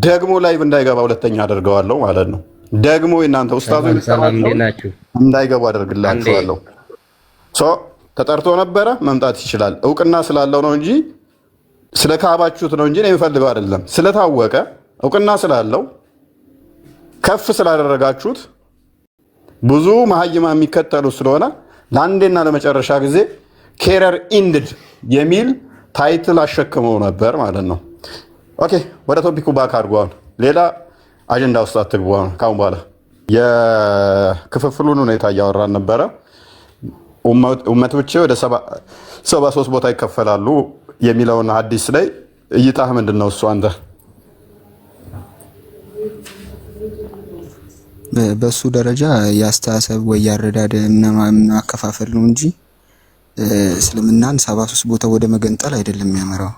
ደግሞ ላይቭ እንዳይገባ ሁለተኛ አደርገዋለሁ ማለት ነው። ደግሞ እናንተ ኡስታዙ እንዳይገቡ አደርግላችኋለሁ። ተጠርቶ ነበረ መምጣት ይችላል። እውቅና ስላለው ነው እንጂ ስለካባችሁት ነው እንጂ የሚፈልገው አይደለም። ስለታወቀ እውቅና ስላለው ከፍ ስላደረጋችሁት ብዙ መሀይማ የሚከተሉ ስለሆነ ለአንዴና ለመጨረሻ ጊዜ ኬረር ኢንድድ የሚል ታይትል አሸክመው ነበር ማለት ነው። ኦኬ ወደ ቶፒኩ ባክ አድርጓል። ሌላ አጀንዳ ውስጥ አትግቡ። ካሁን በኋላ የክፍፍሉን ሁኔታ እያወራን ነበረ። ኡመቶቼ ወደ 73 ቦታ ይከፈላሉ የሚለውን ሀዲስ ላይ እይታህ ምንድን ነው? እሱ አንተ በሱ ደረጃ ያስተሳሰብ ወይ ያረዳድ ማከፋፈል ነው እንጂ እስልምናን 73 ቦታ ወደ መገንጠል አይደለም የሚያመራው።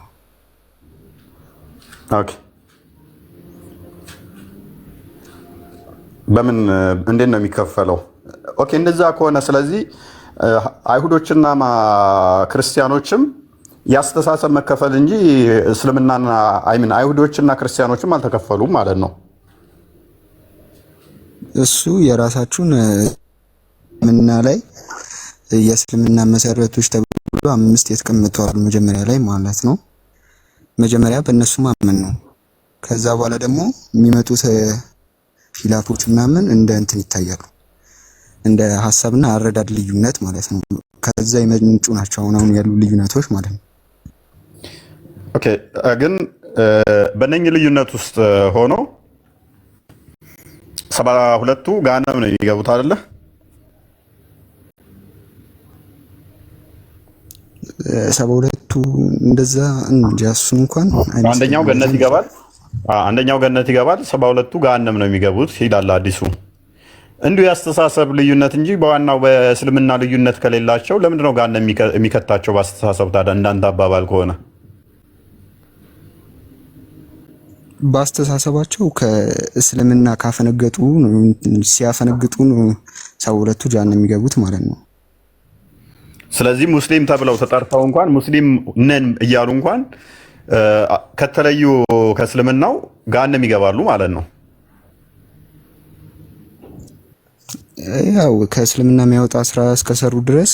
ኦኬ በምን እንዴት ነው የሚከፈለው? ኦኬ እንደዛ ከሆነ ስለዚህ አይሁዶችና ክርስቲያኖችም ያስተሳሰብ መከፈል እንጂ እስልምናና አይሁዶችና ክርስቲያኖችም አልተከፈሉም ማለት ነው። እሱ የራሳችሁን ምና ላይ የእስልምና መሰረቶች ተብሎ 5 የተቀመጠዋል መጀመሪያ ላይ ማለት ነው። መጀመሪያ በእነሱ ማመን ነው። ከዛ በኋላ ደግሞ የሚመጡት ኺላፎች ምናምን እንደ እንትን ይታያሉ፣ እንደ ሐሳብና አረዳድ ልዩነት ማለት ነው። ከዛ የመንጩ ናቸው አሁን ያሉ ልዩነቶች ማለት ነው። ኦኬ ግን በእነኚህ ልዩነት ውስጥ ሆኖ 72ቱ ገሃነም ነው የሚገቡት አይደለ? 72ቱ እንደዛ እንጂ እሱን እንኳን አንደኛው ገነት ይገባል፣ 72ቱ ገሃነም ነው የሚገቡት ይላል አዲሱ። እንዲሁ ያስተሳሰብ ልዩነት እንጂ በዋናው በእስልምና ልዩነት ከሌላቸው ለምንድነው ገሃነም የሚከታቸው በአስተሳሰብ? ታዲያ እንዳንተ አባባል ከሆነ በአስተሳሰባቸው ከእስልምና ካፈነገጡ ሲያፈነግጡ 72ቱ ገሃነም የሚገቡት ማለት ነው። ስለዚህ ሙስሊም ተብለው ተጠርተው እንኳን ሙስሊም ነን እያሉ እንኳን ከተለዩ ከእስልምናው ገሃነም ይገባሉ ማለት ነው። ያው ከእስልምና የሚያወጣ ስራ እስከሰሩ ድረስ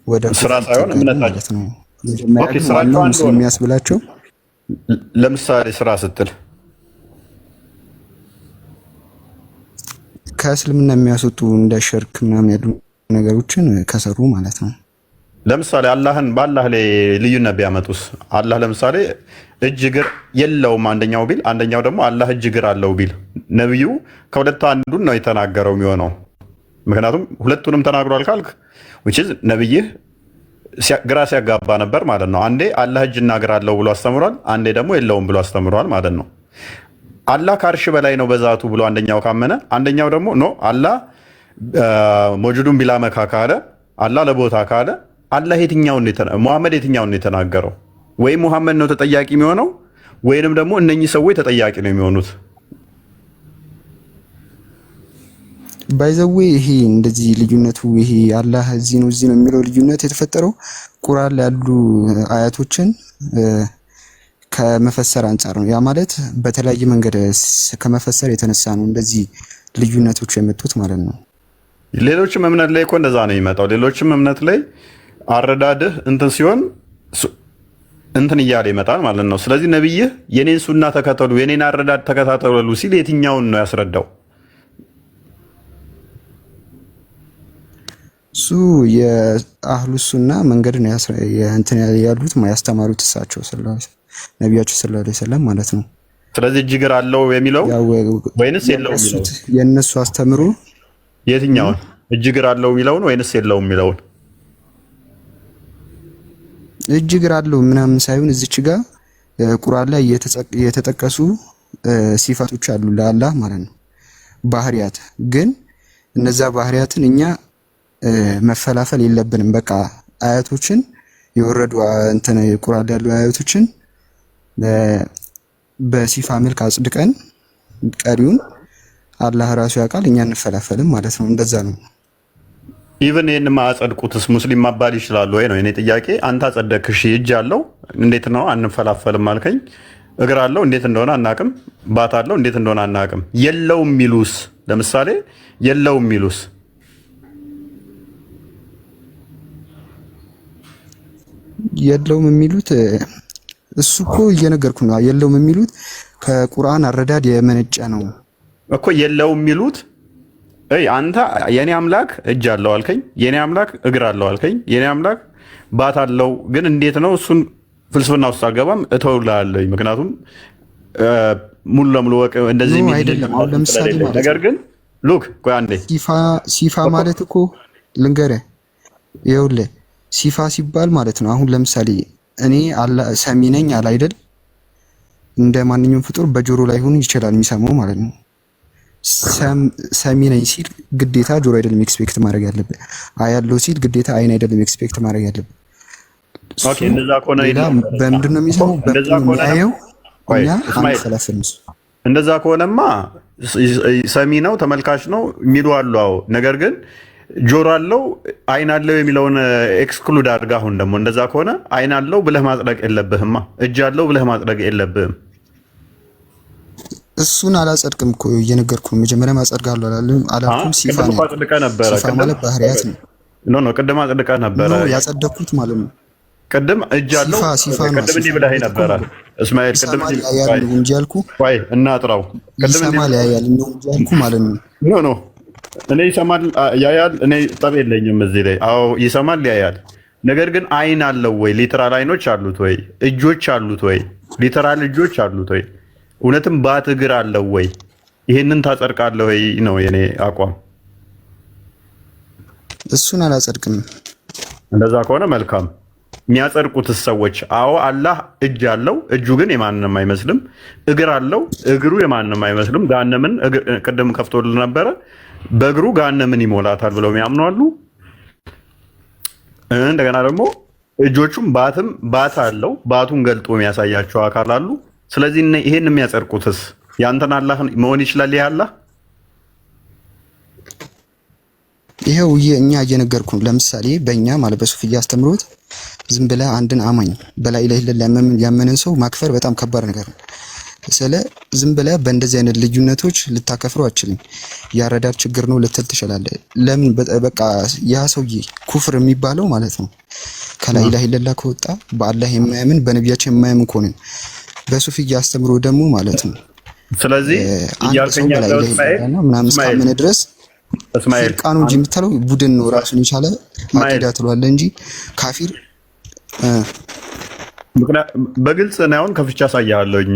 ወደ ስራ ሳይሆን እምነታቸው ነው። መጀመሪያ ሙስሊም የሚያስብላቸው ለምሳሌ ስራ ስትል ከእስልምና የሚያስወጡ እንደ ሽርክ ምናምን ያሉ ነገሮችን ከሰሩ ማለት ነው። ለምሳሌ አላህን በአላህ ላይ ልዩነት ቢያመጡስ? አላህ ለምሳሌ እጅ እግር የለውም አንደኛው ቢል፣ አንደኛው ደግሞ አላህ እጅ እግር አለው ቢል ነብዩ ከሁለት አንዱን ነው የተናገረው የሚሆነው። ምክንያቱም ሁለቱንም ተናግሯል ካልክ ነብይህ ግራ ሲያጋባ ነበር ማለት ነው። አንዴ አላህ እጅና እግር አለው ብሎ አስተምሯል፣ አንዴ ደግሞ የለውም ብሎ አስተምሯል ማለት ነው። አላህ ከአርሽ በላይ ነው በዛቱ ብሎ አንደኛው ካመነ፣ አንደኛው ደግሞ ኖ አላህ ሞጁዱን ቢላ መካ ካለ፣ አላህ ለቦታ ካለ፣ አላህ ሙሐመድ የትኛውን የተናገረው? ወይም ሙሐመድ ነው ተጠያቂ የሚሆነው ወይንም ደግሞ እነኚህ ሰዎች ተጠያቂ ነው የሚሆኑት። ባይዘዌ ይሄ እንደዚህ ልዩነቱ ይሄ አላህ እዚህ ነው የሚለው ልዩነት የተፈጠረው ቁርአን ላይ ያሉ አያቶችን ከመፈሰር አንጻር ነው። ያ ማለት በተለያየ መንገድ ከመፈሰር የተነሳ ነው እንደዚህ ልዩነቶች የመጡት ማለት ነው። ሌሎችም እምነት ላይ እኮ እንደዛ ነው የሚመጣው። ሌሎችም እምነት ላይ አረዳድህ እንትን ሲሆን እንትን እያለ ይመጣል ማለት ነው። ስለዚህ ነብይህ የኔን ሱና ተከተሉ፣ የኔን አረዳድ ተከታተሉ ሲል የትኛውን ነው ያስረዳው? እሱ የአህሉ ሱና መንገድ ነው እንትን ያሉት ያስተማሩት እሳቸው ነቢያቸው ሰለላሁ ዐለይሂ ወሰለም ማለት ነው። ስለዚህ እጅ እግር አለው የሚለው ወይንስ የለውም የሚለው የእነሱ አስተምሮ የትኛውን እጅ እግር አለው የሚለውን ወይንስ የለውም የሚለውን? እጅ እግር አለው ምናምን ሳይሆን እዚች ጋር ቁርአን ላይ የተጠቀሱ ሲፋቶች አሉ ለአላህ ማለት ነው፣ ባህሪያት። ግን እነዛ ባህሪያትን እኛ መፈላፈል የለብንም። በቃ አያቶችን የወረዱ እንትን ቁርአን ላይ ያሉ አያቶችን በሲፋ መልክ አጽድቀን ቀሪውን አላህ ራሱ ያውቃል፣ እኛ እንፈላፈልም ማለት ነው። እንደዛ ነው። ኢቭን ይሄን ማጸድቁትስ ሙስሊም ማባል ይችላሉ ወይ ነው የኔ ጥያቄ። አንተ አጸደቅሽ እጅ አለው እንዴት ነው አንፈላፈልም አልከኝ። እግር አለው እንዴት እንደሆነ አናቅም። ባት አለው እንዴት እንደሆነ አናቅም። የለውም የሚሉስ ለምሳሌ የለውም የሚሉስ የለውም የሚሉት እሱ እኮ እየነገርኩ ነው። የለውም የሚሉት ከቁርአን አረዳድ የመነጨ ነው እኮ። የለውም የሚሉት አንተ የኔ አምላክ እጅ አለው አልከኝ፣ የኔ አምላክ እግር አለው አልከኝ፣ የኔ አምላክ ባት አለው። ግን እንዴት ነው እሱን ፍልስፍና ውስጥ አልገባም፣ እተውልሃለሁ። ምክንያቱም ሙሉ ለሙሉ ወቅ እንደዚህ አይደለም። አሁን ለምሳሌ ነገር ግን ሉክ ቆይ አንዴ ሲፋ ማለት እኮ ልንገርህ፣ ይኸውልህ ሲፋ ሲባል ማለት ነው። አሁን ለምሳሌ እኔ ሰሚ ነኝ አለ አይደል? እንደ ማንኛውም ፍጡር በጆሮ ላይ ሆኖ ይችላል የሚሰማው ማለት ነው። ሰሚ ነኝ ሲል ግዴታ ጆሮ አይደለም ኤክስፔክት ማድረግ ያለብህ። አያለው ሲል ግዴታ አይን አይደለም ኤክስፔክት ማድረግ ያለብህ። ኦኬ እንደዛ ከሆነ በምንድን ነው የሚሰማው? በሚያየው እኛ አንሰላስልም። እንደዛ ከሆነማ ሰሚ ነው ተመልካች ነው የሚሉ አሉ። አዎ ነገር ግን ጆሮ አለው አይን አለው የሚለውን ኤክስክሉድ አድርጋ። አሁን ደግሞ እንደዛ ከሆነ አይን አለው ብለህ ማጽደቅ የለብህማ። እጅ አለው ብለህ ማጽደቅ የለብህም። እሱን አላጸድቅም እኮ እየነገርኩ ነው። መጀመሪያ ማጸድቃለሁ አላልኩም። ሲፋ ነው ሲፋ ማለት ባህሪያት ነው። ኖ ቅድም አጽድቀህ ነበረ። ያጸደቅኩት ማለት ነው። ቅድም እጅ አለው ቅድም እንዲህ ብለህ ነበረ እስማኤል። ቅድም ያያል እንጂ ያልኩህ ወይ እናጥራው ቅድም ይሰማል ያያል ነው እንጂ ያልኩህ ማለት ነው። ኖ እኔ ይሰማል ያያል፣ እኔ ጠብ የለኝም እዚህ ላይ። አዎ ይሰማል ያያል። ነገር ግን አይን አለው ወይ? ሊተራል አይኖች አሉት ወይ? እጆች አሉት ወይ? ሊተራል እጆች አሉት ወይ? እውነትም ባት እግር አለው ወይ? ይሄንን ታጸድቃለህ ወይ ነው የኔ አቋም። እሱን አላጸድቅም። እንደዛ ከሆነ መልካም። የሚያጸድቁት ሰዎች አዎ አላህ እጅ አለው፣ እጁ ግን የማንንም አይመስልም። እግር አለው፣ እግሩ የማንንም አይመስልም። ገሃነምን ቅድም ከፍቶልን ነበረ። በእግሩ ገሃነምን ይሞላታል ብለው የሚያምኑ አሉ። እንደገና ደግሞ እጆቹም ባት አለው፣ ባቱን ገልጦ የሚያሳያቸው አካል አሉ። ስለዚህ ይሄን የሚያጸድቁትስ ያንተን አላህ መሆን ይችላል። ይሄ አላህ ይሄው እኛ እየነገርኩ ለምሳሌ በእኛ ማለት በሱፍያ አስተምሮት ዝም ብለህ አንድን አማኝ በላይ ላይ ያመነን ሰው ማክፈር በጣም ከባድ ነገር ነው። ስለ ዝም ብለህ በእንደዚህ አይነት ልዩነቶች ልታከፍረው አችልም። ያረዳድ ችግር ነው ልትል ትችላለህ። ለምን በቃ ያ ሰውዬ ኩፍር የሚባለው ማለት ነው ከላይ ላይ ለላ ከወጣ በአላህ የማያምን በነቢያችን የማያምን ከሆነ በሱፍያ አስተምሮ ደግሞ ማለት ነው። ስለዚህ እያልከኝ ያለው ምናምን እስካመነ ድረስ እስማኤል ቃኑ እንጂ የምትለው ቡድን ነው ራሱን የቻለ አቂዳ ትሏል እንጂ ካፊር በግልጽ ነው። አሁን ከፍቻ ያሳያለሁኝ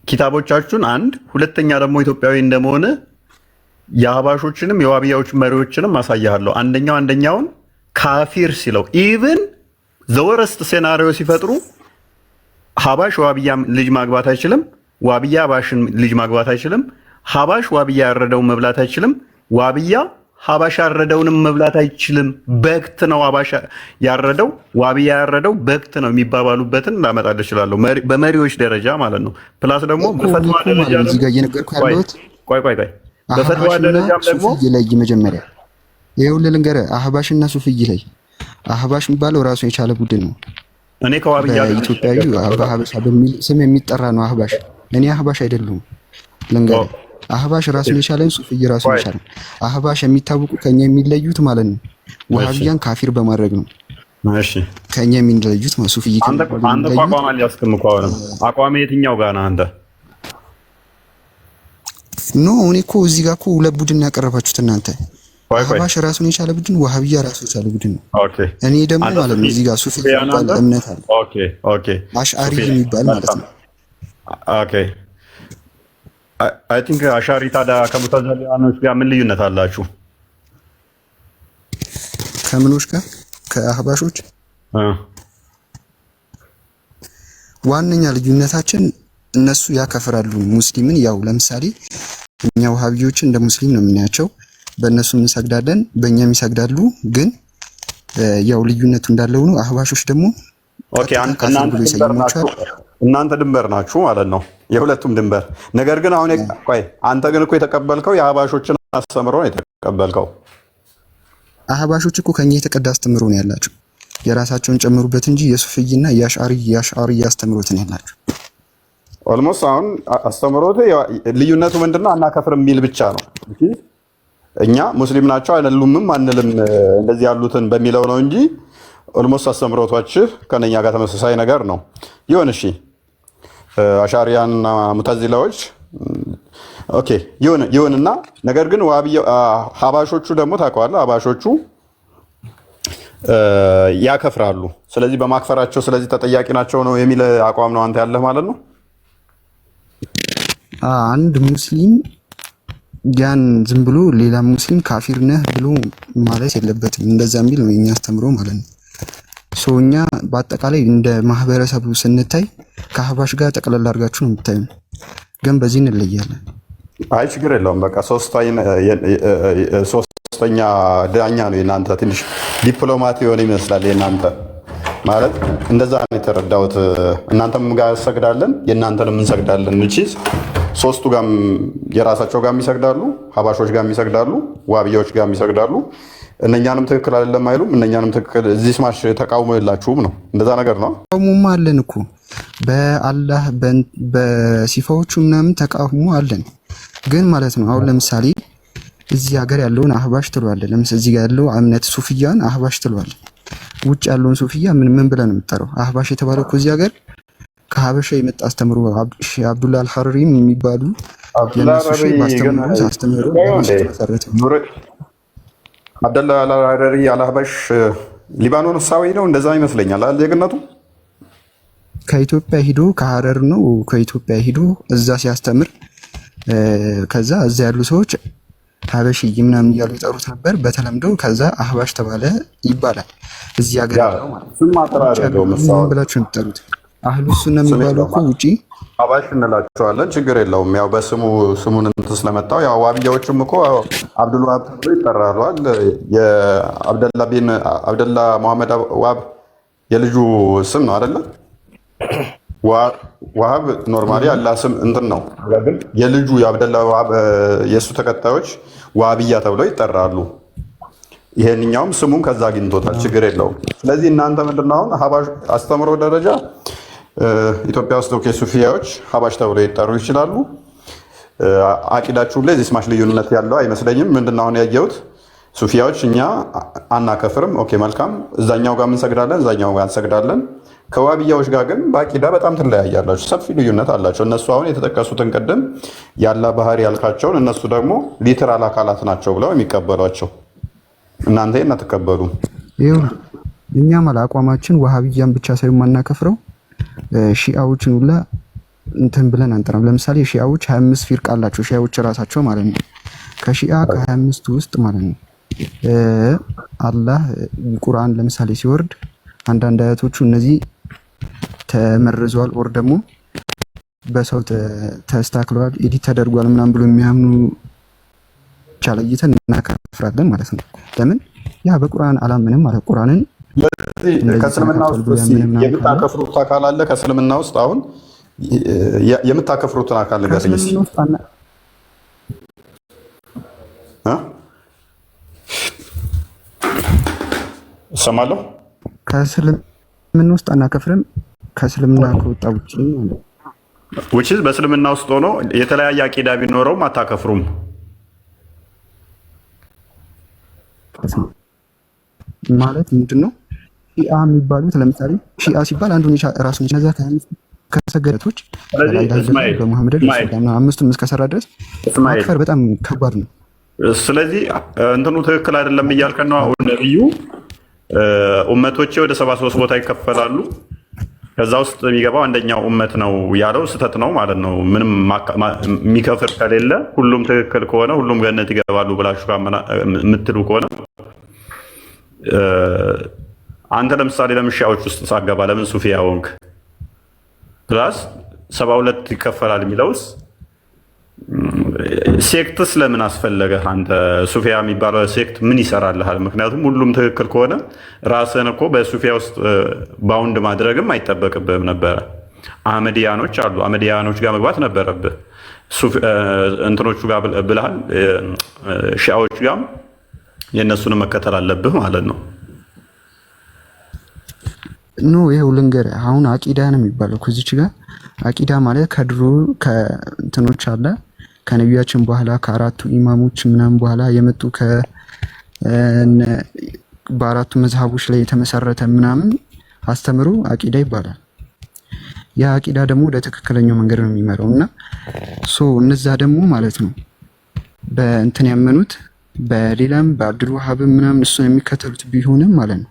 ኪታቦቻችሁን አንድ ሁለተኛ ደግሞ ኢትዮጵያዊ እንደመሆነ የአህባሾችንም የዋብያዎች መሪዎችንም አሳያለሁ። አንደኛውን ካፊር ሲለው ኢቭን ዘወረስት ሴናሪዮ ሲፈጥሩ ሀባሽ ዋብያ ልጅ ማግባት አይችልም፣ ዋብያ ሀባሽን ልጅ ማግባት አይችልም፣ ሀባሽ ዋብያ ያረደውን መብላት አይችልም፣ ዋብያ ሀባሽ ያረደውንም መብላት አይችልም። በክት ነው ሀባሽ ያረደው፣ ዋብያ ያረደው በክት ነው የሚባባሉበትን ላመጣልህ እችላለሁ፣ በመሪዎች ደረጃ ማለት ነው። ፕላስ ደግሞ በፈትዋ ደረጃ እዚህ ጋር እየነገርኩ ያለሁት ቆይ በፈትዋ ደረጃም ደግሞ ይለይ። መጀመሪያ ይኸውልህ ልንገርህ፣ አህባሽና ሱፍይ ላይ አህባሽ የሚባለው ራሱ የቻለ ቡድን ነው። እኔ ከዋብያ ኢትዮጵያዊ በሀበሻ በሚል ስም የሚጠራ ነው አህባሽ። እኔ አህባሽ አይደለሁም ልንገርህ። አህባሽ ራሱን የቻለ ሱፍይ ራሱን የቻለ አህባሽ የሚታወቁ ከኛ የሚለዩት ማለት ነው ወሃቢያን ካፊር በማድረግ ነው። እሺ ከኛ የሚለዩት ማለት ሱፍይ አንተ አቋም አልያዝክም እኮ አሁን አቋም የትኛው ጋር ነህ አንተ? ኖ እኔ እኮ እዚህ ጋር እኮ ሁለት ቡድን ያቀረባችሁት እናንተ። አህባሽ ራሱን የቻለ ቡድን፣ ወሃቢያ ራሱን የቻለ ቡድን ነው። ኦኬ እኔ ደግሞ ማለት ነው እዚህ ጋር ሱፍይ የሚባል እምነት አለ። ኦኬ አሽዓሪ የሚባል ማለት ነው። ኦኬ አይ ቲንክ አሻሪ ታዲያ ከሙተዘሊያኖች ጋር ምን ልዩነት አላችሁ? ከምኖች ጋር ከአህባሾች ዋነኛ ልዩነታችን እነሱ ያከፍራሉ ሙስሊምን። ያው ለምሳሌ እኛ ወሃቢዎችን እንደ ሙስሊም ነው የምናያቸው፣ በእነሱ እንሰግዳለን፣ በእኛም ይሰግዳሉ። ግን ያው ልዩነቱ እንዳለው ነው። አህባሾች ደግሞ ኦኬ እናንተ ድንበር ናችሁ ማለት ነው፣ የሁለቱም ድንበር። ነገር ግን አሁን ቆይ አንተ ግን እኮ የተቀበልከው የአህባሾችን አስተምሮ ነው የተቀበልከው። አህባሾች እኮ ከኛ የተቀዳ አስተምሮ ነው ያላቸው። የራሳቸውን ጨምሩበት እንጂ የሱፍይና የአሽዓሪ ያስተምሩት ነው ያላችሁ። ኦልሞስት አሁን አስተምሮት ልዩነቱ ምንድነው? አናከፍርም የሚል ብቻ ነው። እኛ ሙስሊም ናቸው አይደሉምም አንልም እንደዚህ ያሉትን በሚለው ነው እንጂ ኦልሞስት አስተምሮቶችህ ከነኛ ጋር ተመሳሳይ ነገር ነው። ይሁን እሺ፣ አሻሪያንና ሙተዚላዎች ኦኬ ይሁንና፣ ነገር ግን ሀባሾቹ ደግሞ ታውቀዋለህ፣ ሀባሾቹ ያከፍራሉ። ስለዚህ በማክፈራቸው ስለዚህ ተጠያቂ ናቸው ነው የሚል አቋም ነው አንተ ያለህ ማለት ነው። አንድ ሙስሊም ያን ዝም ብሎ ሌላ ሙስሊም ካፊር ነህ ብሎ ማለት የለበትም። እንደዛ የሚል ነው የኛ አስተምሮ ማለት ነው። እኛ በአጠቃላይ እንደ ማህበረሰቡ ስንታይ ከአህባሽ ጋር ጠቅላላ አድርጋችሁ ነው የምታዩ፣ ግን በዚህ እንለያለን። አይ ችግር የለውም። በቃ ሶስተኛ ዳኛ ነው የናንተ። ትንሽ ዲፕሎማት የሆነ ይመስላል የናንተ ማለት እንደዛ ነው የተረዳሁት። እናንተም ጋር እንሰግዳለን የእናንተንም እንሰግዳለን እንጂ ሶስቱ ጋር የራሳቸው ጋር ይሰግዳሉ፣ ሀባሾች ጋር ይሰግዳሉ፣ ዋብያዎች ጋር ይሰግዳሉ። እነኛንም ትክክል አይደለም አይሉም። እነኛንም ትክክል እዚህ ስማሽ ተቃውሞ የላችሁም ነው እንደዛ ነገር ነው። ተቃውሞማ አለን እኮ በአላህ በሲፋዎቹ ምናምን ተቃውሞ አለን። ግን ማለት ነው አሁን ለምሳሌ እዚህ ሀገር ያለውን አህባሽ ትለዋለህ። ለምሳሌ እዚህ ጋር ያለው እምነት ሱፍያን አህባሽ ትለዋለህ። ውጭ ያለውን ሱፍያ ምን ብለን ነው የምትጠራው? አህባሽ የተባለው እኮ እዚህ ሀገር ከሀበሻ የመጣ አስተምሮ አብዱላ አልሐረሪ የሚባሉ የነሱ ሼህ አስተምሮ አብደላ አልሐረሪ አልአህባሽ ሊባኖሳዊ ነው እንደዛ ይመስለኛል አይደል? ዜግነቱ ከኢትዮጵያ ሂዶ ከሀረር ነው ከኢትዮጵያ ሂዶ እዛ ሲያስተምር ከዛ እዛ ያሉ ሰዎች ሀበሺ ምናምን እያሉ ይጠሩት ነበር በተለምዶ። ከዛ አህባሽ ተባለ ይባላል። እዚህ ሀገር ነው ማለት ነው ብላችሁ የምትጠሩት አህሉ ሱና የሚባሉ እኮ ውጪ አህባሽ እንላቸዋለን። ችግር የለውም። ያው ስሙን እንትን ስለመጣው ያው ዋብያዎችም እኮ አብዱል ዋሃብ ተብሎ ይጠራሉ። አብደላ መሐመድ ዋብ የልጁ ስም ነው አይደለ? ዋሃብ ኖርማሊ አላህ ስም እንትን ነው፣ ግን የልጁ የአብደላ ዋሃብ የእሱ ተከታዮች ዋብያ ተብለው ይጠራሉ። ይሄንኛውም ስሙን ከዛ አግኝቶታል። ችግር የለውም። ስለዚህ እናንተ ምንድነው አሁን ሀባሽ አስተምሮ ደረጃ ኢትዮጵያ ውስጥ ሱፊያዎች ሀባሽ ተብለው ይጠሩ ይችላሉ። አቂዳችሁ ላይ ስማሽ ልዩነት ያለው አይመስለኝም። ምንድነው አሁን ያየሁት ሱፊያዎች እኛ አናከፍርም። ኦኬ መልካም፣ እዛኛው ጋር እንሰግዳለን፣ እዛኛው ጋር እንሰግዳለን። ከዋብያዎች ጋር ግን በአቂዳ በጣም ትለያያላችሁ፣ ሰፊ ልዩነት አላቸው። እነሱ አሁን የተጠቀሱትን ቅድም ያላ ባህሪ ያልካቸውን እነሱ ደግሞ ሊትራል አካላት ናቸው ብለው የሚቀበሏቸው፣ እናንተ ይሄን አትቀበሉም። እኛ ማለት አቋማችን ዋሃብያን ብቻ ሳይሆን ማናከፍረው ሺአዎችን ሁላ እንትን ብለን አንጠራም። ለምሳሌ ሺአዎች 25 ፊርቃ አላቸው፣ ሺአዎች ራሳቸው ማለት ነው። ከሺአ ከ25 ውስጥ ማለት ነው አላህ ቁርአን ለምሳሌ ሲወርድ አንዳንድ አያቶቹ እነዚህ ተመርዘዋል ወር ደግሞ በሰው ተስተካክለዋል ኤዲት ተደርጓል ምናምን ብሎ የሚያምኑ ቻለይተን እናከፍራለን ማለት ነው። ለምን ያ በቁርአን አላምንም ማለት ቁርአንን ከእስልምና ውስጥ የምታከፍሩት አካል አለ። ከእስልምና ውስጥ አሁን የምታከፍሩትን አካል ንገረኝ እስኪ። እሰማለሁ። ከእስልምና ውስጥ አናከፍርም። ከእስልምና ከወጣ ውጭ ውጭ በእስልምና ውስጥ ሆኖ የተለያየ አቂዳ ቢኖረውም አታከፍሩም ማለት ምንድን ነው? ሺአ የሚባሉት ለምሳሌ ሺአ ሲባል አንዱን ራሱን ነዛ ከሰገደቶች በመሐመድ አምስቱን እስከሰራ ድረስ ማክፈር በጣም ከባድ ነው። ስለዚህ እንትኑ ትክክል አይደለም እያልከን ነው። አሁን ነብዩ ኡመቶቼ ወደ 73 ቦታ ይከፈላሉ፣ ከዛ ውስጥ የሚገባው አንደኛው ኡመት ነው ያለው ስህተት ነው ማለት ነው። ምንም የሚከፍር ከሌለ ሁሉም ትክክል ከሆነ ሁሉም ገነት ይገባሉ ብላችሁ የምትሉ ከሆነ አንተ ለምሳሌ ለምሻዎች ውስጥ ሳገባ ለምን ሱፊያ ሆንክ? ፕላስ 72 ይከፈላል የሚለውስ ሴክትስ ለምን አስፈለገ? አንተ ሱፊያ የሚባለው ሴክት ምን ይሰራልሃል? ምክንያቱም ሁሉም ትክክል ከሆነ ራስህን እኮ በሱፊያ ውስጥ ባውንድ ማድረግም አይጠበቅብህም ነበረ። አህመዲያኖች አሉ፣ አህመዲያኖች ጋር መግባት ነበረብህ። እንትኖቹ ጋር ብልሃል፣ ሺአዎች ጋርም የእነሱንም መከተል አለብህ ማለት ነው። ኖ ይኸው ልንገርህ። አሁን አቂዳ ነው የሚባለው ከዚች ጋር አቂዳ ማለት ከድሮ ከእንትኖች አለ ከነቢያችን በኋላ ከአራቱ ኢማሞች ምናምን በኋላ የመጡ በአራቱ መዝሃቦች ላይ የተመሰረተ ምናምን አስተምሮ አቂዳ ይባላል። ያ አቂዳ ደግሞ ወደ ትክክለኛው መንገድ ነው የሚመራው እና እነዛ ደግሞ ማለት ነው በእንትን ያመኑት በሌላም በአብዱል ወሃብም ምናምን እሱን የሚከተሉት ቢሆንም ማለት ነው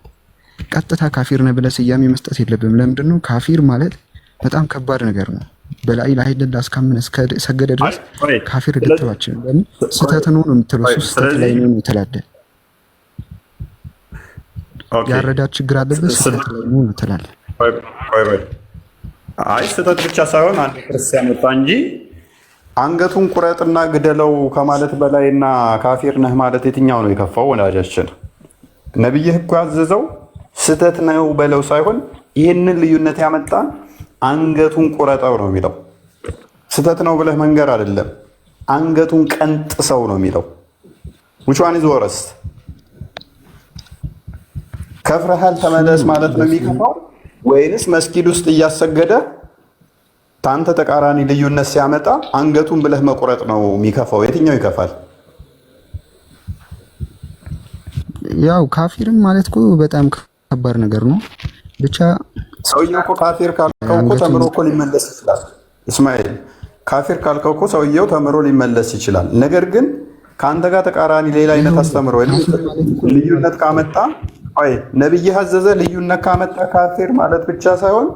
ቀጥታ ካፊር ነህ ብለህ ስያሜ መስጠት የለብም። ለምንድን ነው ካፊር ማለት በጣም ከባድ ነገር ነው። በላይ ላይ አይደል እስካመነ ሰገደ ድረስ ካፊር ልትባቸው ለምን ስህተት ነው የምትለው እሱ ስህተት ላይ ነው ትላለህ። ያረዳት ችግር አለበት ስህተት ላይ ነው ትላለህ። አይ ስህተት ብቻ ሳይሆን አንድ ክርስቲያን ወጣ እንጂ አንገቱን ቁረጥና ግደለው ከማለት በላይና ካፊር ነህ ማለት የትኛው ነው የከፋው? ወዳጃችን ነብይህ እኮ ያዘዘው ስህተት ነው በለው ሳይሆን ይህንን ልዩነት ያመጣን አንገቱን ቁረጠው ነው የሚለው። ስህተት ነው ብለህ መንገር አይደለም፣ አንገቱን ቀንጥሰው ነው የሚለው። which one is worst? ከፍረሃል ተመለስ ማለት ነው የሚከፋው ወይንስ መስጊድ ውስጥ እያሰገደ ታንተ ተቃራኒ ልዩነት ሲያመጣ አንገቱን ብለህ መቁረጥ ነው የሚከፋው? የትኛው ይከፋል? ያው ካፊርም ማለት እኮ በጣም ከባድ ነገር ነው። ብቻ ሰውየው እኮ ካፊር ካልከው እኮ ተምሮ እኮ ሊመለስ ይችላል። እስማኤል ካፊር ካልከው እኮ ሰውየው ተምሮ ሊመለስ ይችላል። ነገር ግን ከአንተ ጋር ተቃራኒ ሌላ አይነት አስተምሮ ወይ ልዩነት ካመጣ አይ ነብይ ያዘዘ ልዩነት ካመጣ ካፊር ማለት ብቻ ሳይሆን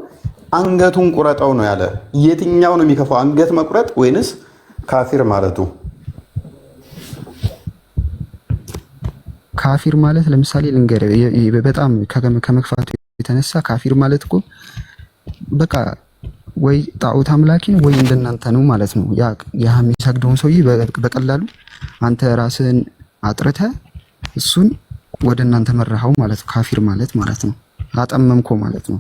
አንገቱን ቁረጠው ነው ያለ። የትኛው ነው የሚከፋው? አንገት መቁረጥ ወይንስ ካፊር ማለቱ? ካፊር ማለት ለምሳሌ ልንገርህ በጣም ከመክፋቱ የተነሳ ካፊር ማለት እኮ በቃ ወይ ጣዖት አምላኪ ነው ወይ እንደናንተ ነው ማለት ነው። ያ የሚሰግደውን ሰውዬ በቀላሉ አንተ ራስህን አጥርተህ እሱን ወደ እናንተ መራኸው ማለት ነው። ካፊር ማለት ነው አጠመምኮ ማለት ነው።